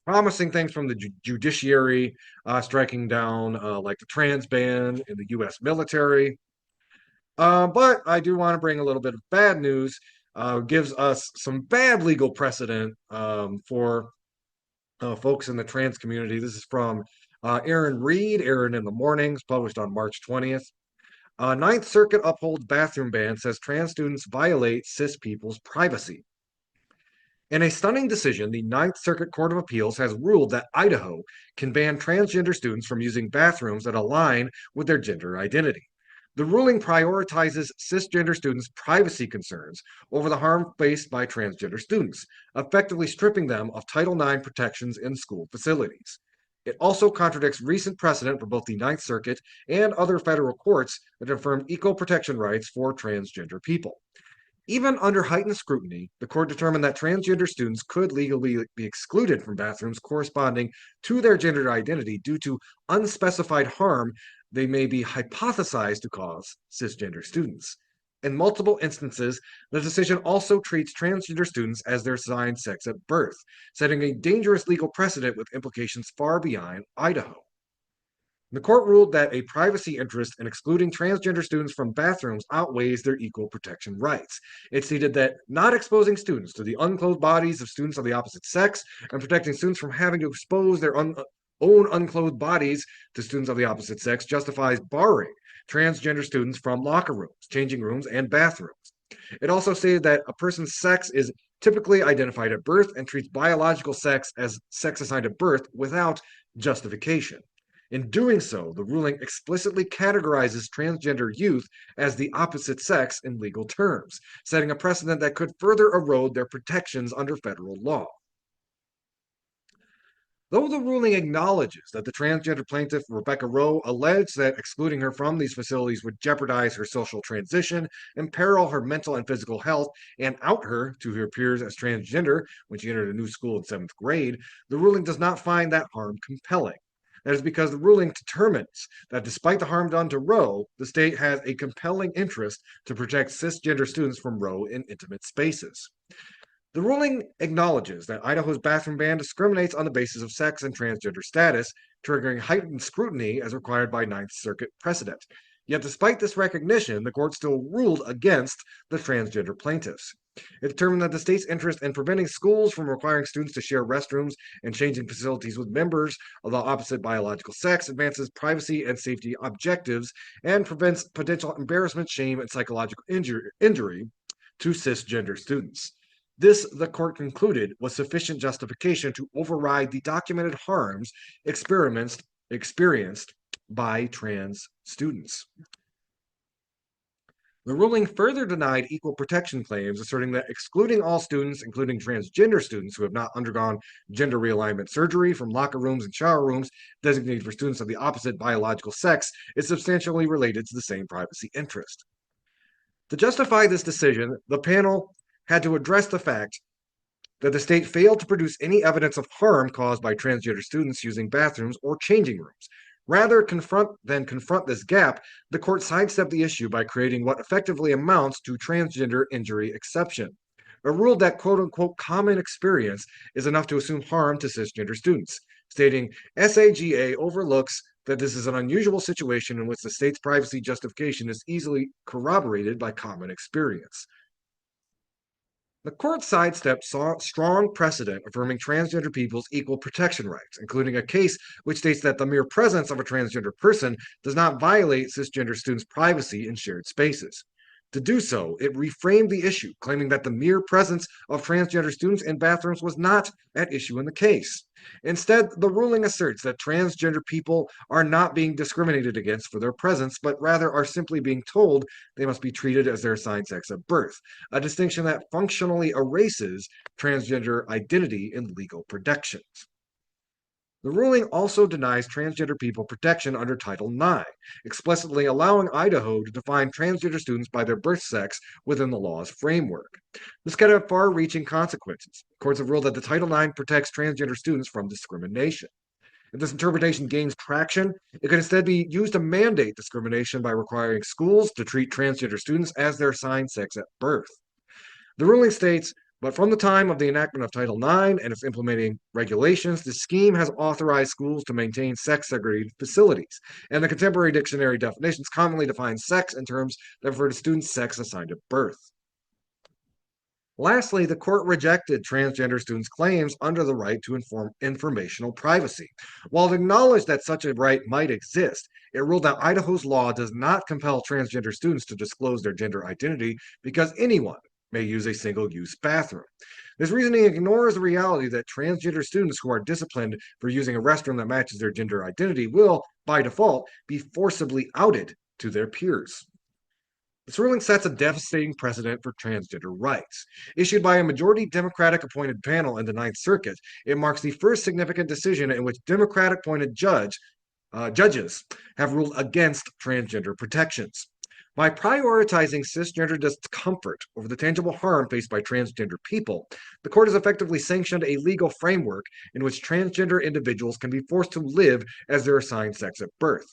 promising things from the judiciary striking down, like the trans ban in the U.S. military. But I do want to bring a little bit of bad news. Gives us some bad legal precedent for folks in the trans community. This is from Aaron Reed, Aaron in the Mornings, published on March 20th. Ninth Circuit upholds bathroom ban, says trans students violate cis people's privacy. In a stunning decision, the Ninth Circuit Court of Appeals has ruled that Idaho can ban transgender students from using bathrooms that align with their gender identity. The ruling prioritizes cisgender students' privacy concerns over the harm faced by transgender students, effectively stripping them of Title IX protections in school facilities. It also contradicts recent precedent for both the Ninth Circuit and other federal courts that affirmed equal protection rights for transgender people. Even under heightened scrutiny, the court determined that transgender students could legally be excluded from bathrooms corresponding to their gender identity due to unspecified harm they may be hypothesized to cause cisgender students. In multiple instances, the decision also treats transgender students as their assigned sex at birth, setting a dangerous legal precedent with implications far beyond Idaho. The court ruled that a privacy interest in excluding transgender students from bathrooms outweighs their equal protection rights. It stated that not exposing students to the unclothed bodies of students of the opposite sex and protecting students from having to expose their own unclothed bodies to students of the opposite sex justifies barring transgender students from locker rooms, changing rooms, and bathrooms. It also stated that a person's sex is typically identified at birth and treats biological sex as sex assigned at birth without justification. In doing so, the ruling explicitly categorizes transgender youth as the opposite sex in legal terms, setting a precedent that could further erode their protections under federal law. Though the ruling acknowledges that the transgender plaintiff, Rebecca Rowe, alleged that excluding her from these facilities would jeopardize her social transition, imperil her mental and physical health, and out her to her peers as transgender when she entered a new school in seventh grade, the ruling does not find that harm compelling. That is because the ruling determines that despite the harm done to Rowe, the state has a compelling interest to protect cisgender students from Rowe in intimate spaces. The ruling acknowledges that Idaho's bathroom ban discriminates on the basis of sex and transgender status, triggering heightened scrutiny as required by Ninth Circuit precedent. Yet, despite this recognition, the court still ruled against the transgender plaintiffs. It determined that the state's interest in preventing schools from requiring students to share restrooms and changing facilities with members of the opposite biological sex advances privacy and safety objectives and prevents potential embarrassment, shame, and psychological injury to cisgender students. This, the court concluded, was sufficient justification to override the documented harms experienced by trans students. The ruling further denied equal protection claims, asserting that excluding all students, including transgender students who have not undergone gender realignment surgery, from locker rooms and shower rooms designated for students of the opposite biological sex is substantially related to the same privacy interest. To justify this decision, the panel had to address the fact that the state failed to produce any evidence of harm caused by transgender students using bathrooms or changing rooms. Rather than confront this gap, the court sidestepped the issue by creating what effectively amounts to transgender injury exception, a rule that quote-unquote common experience is enough to assume harm to cisgender students, stating SAGA overlooks that this is an unusual situation in which the state's privacy justification is easily corroborated by common experience. The court sidestepped strong precedent affirming transgender people's equal protection rights, including a case which states that the mere presence of a transgender person does not violate cisgender students' privacy in shared spaces. To do so, it reframed the issue, claiming that the mere presence of transgender students in bathrooms was not at issue in the case. Instead, the ruling asserts that transgender people are not being discriminated against for their presence, but rather are simply being told they must be treated as their assigned sex at birth, a distinction that functionally erases transgender identity in legal protections. The ruling also denies transgender people protection under Title IX, explicitly allowing Idaho to define transgender students by their birth sex within the law's framework. This could have far-reaching consequences. Courts have ruled that the Title IX protects transgender students from discrimination. If this interpretation gains traction, it could instead be used to mandate discrimination by requiring schools to treat transgender students as their assigned sex at birth. The ruling states, but from the time of the enactment of Title IX and its implementing regulations, the scheme has authorized schools to maintain sex-segregated facilities, and the contemporary dictionary definitions commonly define sex in terms that refer to students' sex assigned at birth. Lastly, the court rejected transgender students' claims under the right to informational privacy. While it acknowledged that such a right might exist, it ruled that Idaho's law does not compel transgender students to disclose their gender identity because anyone may use a single-use bathroom. This reasoning ignores the reality that transgender students who are disciplined for using a restroom that matches their gender identity will, by default, be forcibly outed to their peers. This ruling sets a devastating precedent for transgender rights. Issued by a majority Democratic-appointed panel in the Ninth Circuit, it marks the first significant decision in which Democratic-appointed judges have ruled against transgender protections. By prioritizing cisgender discomfort over the tangible harm faced by transgender people, the court has effectively sanctioned a legal framework in which transgender individuals can be forced to live as their assigned sex at birth.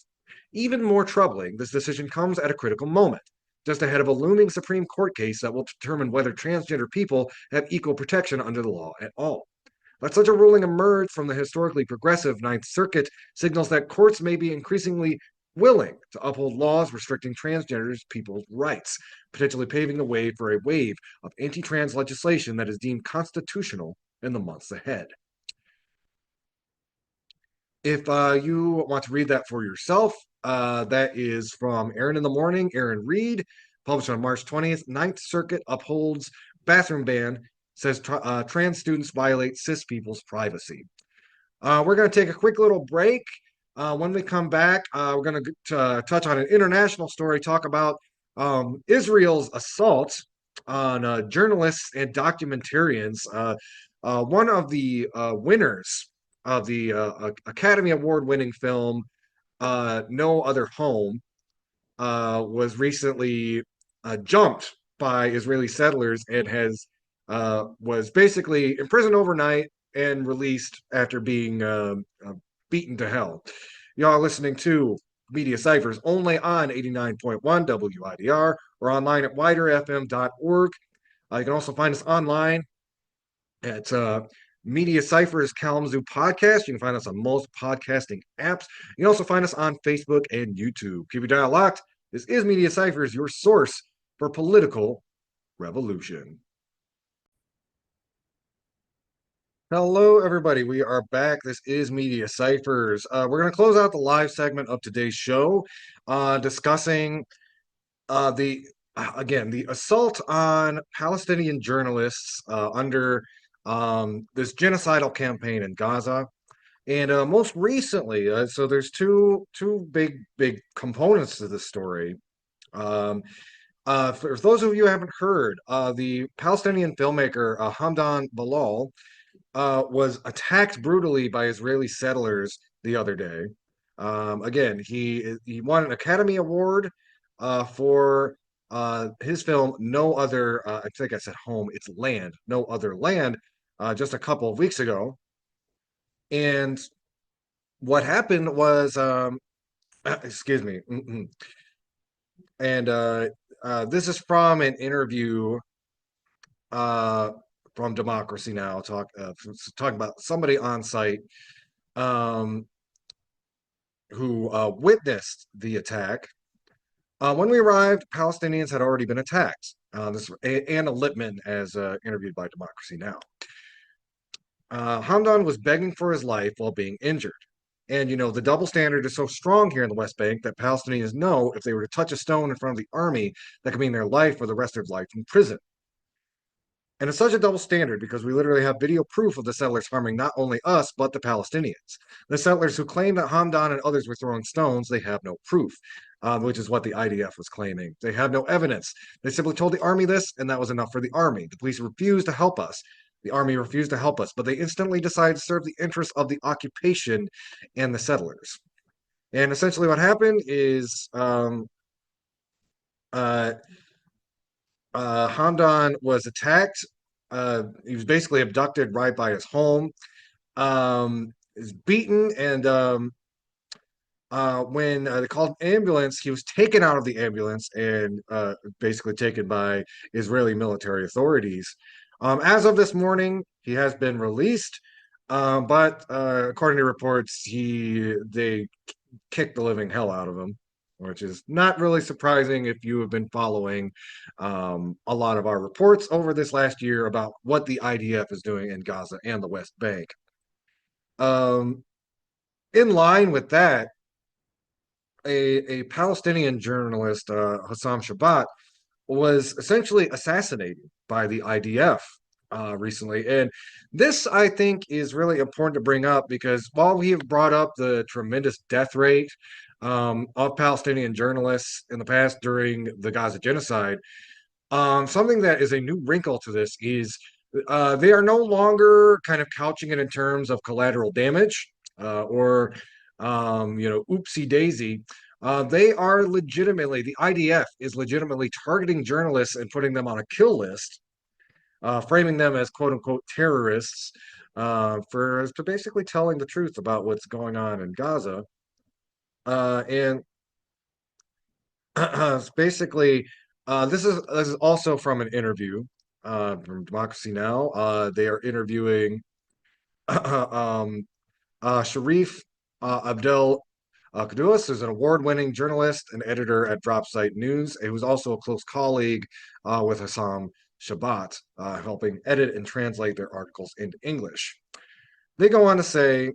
Even more troubling, this decision comes at a critical moment, just ahead of a looming Supreme Court case that will determine whether transgender people have equal protection under the law at all. That such a ruling emerge from the historically progressive Ninth Circuit signals that courts may be increasingly willing to uphold laws restricting transgender people's rights, potentially paving the way for a wave of anti-trans legislation that is deemed constitutional in the months ahead. If you want to read that for yourself, that is from Aaron in the Morning, Aaron Reed, published on March 20th. Ninth Circuit upholds bathroom ban, says trans students violate cis people's privacy. We're going to take a quick little break. When we come back, we're going to touch on an international story, talk about Israel's assault on journalists and documentarians. One of the winners of the Academy Award-winning film No Other Home was recently jumped by Israeli settlers and has was basically imprisoned overnight and released after being beaten to hell. Y'all are listening to Media Cyphers only on 89.1 WIDR or online at widerfm.org. You can also find us online at Media Cyphers Kalamazoo podcast. You can find us on most podcasting apps. You can also find us on Facebook and YouTube. Keep your dial locked. This is Media Cyphers, your source for political revolution. Hello, everybody. We are back. This is Media Cyphers. We're going to close out the live segment of today's show, discussing the again the assault on Palestinian journalists under this genocidal campaign in Gaza. And most recently, so there's two big components to this story. Um, for those of you who haven't heard, the Palestinian filmmaker Hamdan Bilal was attacked brutally by Israeli settlers the other day. Again, he won an Academy Award for his film No Other. I think I said home. It's Land. No Other Land. Just a couple of weeks ago, and what happened was, excuse me, and this is from an interview from Democracy Now, talking about somebody on site um, who witnessed the attack. When we arrived, Palestinians had already been attacked. Anna Lippman, as interviewed by Democracy Now. Hamdan was begging for his life while being injured. And, the double standard is so strong here in the West Bank that Palestinians know if they were to touch a stone in front of the army, that could mean their life or the rest of their life in prison. And it's such a double standard because we literally have video proof of the settlers harming not only us, but the Palestinians. The settlers who claim that Hamdan and others were throwing stones, they have no proof, which is what the IDF was claiming. They have no evidence. They simply told the army this, and that was enough for the army. The police refused to help us. The army refused to help us, but they instantly decided to serve the interests of the occupation and the settlers. And essentially what happened is uh, Hamdan was attacked. He was basically abducted right by his home. Is beaten, and when they called an ambulance, he was taken out of the ambulance and basically taken by Israeli military authorities. As of this morning, he has been released, but according to reports, they kicked the living hell out of him, which is not really surprising if you have been following a lot of our reports over this last year about what the IDF is doing in Gaza and the West Bank. In line with that, a Palestinian journalist, Hassam Shabbat, was essentially assassinated by the IDF recently. And this, I think, is really important to bring up because while we have brought up the tremendous death rate of Palestinian journalists in the past during the Gaza genocide, something that is a new wrinkle to this is they are no longer kind of couching it in terms of collateral damage or oopsie daisy. They are legitimately, the IDF is legitimately targeting journalists and putting them on a kill list, framing them as quote unquote terrorists for basically telling the truth about what's going on in Gaza. And basically, this is also from an interview from Democracy Now. They are interviewing Sharif Abdel Kudus is an award-winning journalist and editor at Dropsite News. He was also a close colleague with Hassam Shabbat, helping edit and translate their articles into English. They go on to say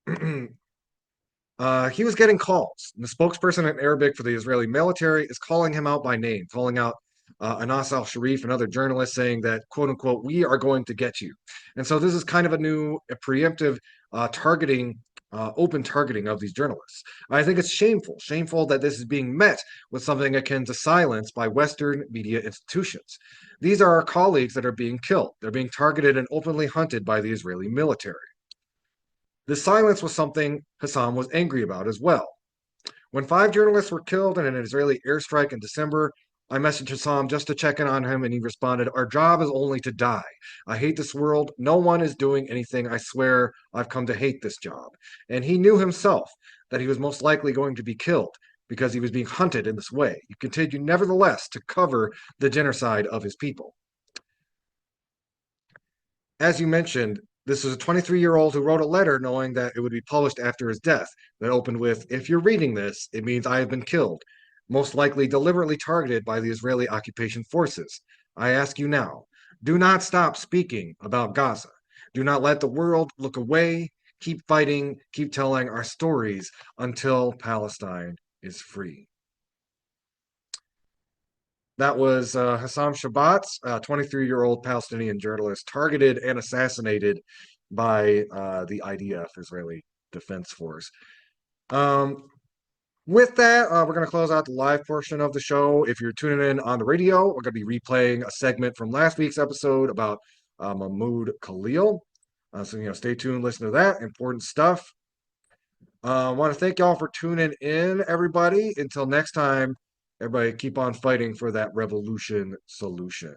he was getting calls. The spokesperson in Arabic for the Israeli military is calling him out by name, calling out Anas al-Sharif and other journalists saying that, quote unquote, we are going to get you. And so this is kind of a preemptive targeting, open targeting of these journalists. I think it's shameful that this is being met with something akin to silence by Western media institutions. These are our colleagues that are being killed. They're being targeted and openly hunted by the Israeli military. This silence was something Hassan was angry about as well. When 5 journalists were killed in an Israeli airstrike in December, I messaged Hassan just to check in on him, and he responded, "Our job is only to die. I hate this world. No one is doing anything. I swear I've come to hate this job." And he knew himself that he was most likely going to be killed because he was being hunted in this way. He continued, nevertheless, to cover the genocide of his people. As you mentioned, this was a 23-year-old who wrote a letter knowing that it would be published after his death that opened with, "If you're reading this, it means I have been killed, most likely deliberately targeted by the Israeli occupation forces. I ask you now, do not stop speaking about Gaza. Do not let the world look away. Keep fighting, keep telling our stories until Palestine is free." That was Hassam Shabbat, a 23-year-old Palestinian journalist targeted and assassinated by the IDF, Israeli Defense Force. Um, with that, we're going to close out the live portion of the show. If you're tuning in on the radio, we're going to be replaying a segment from last week's episode about Mahmoud Khalil. So, stay tuned, listen to that. Important stuff. I want to thank y'all for tuning in, everybody. Until next time, everybody keep on fighting for that revolution solution.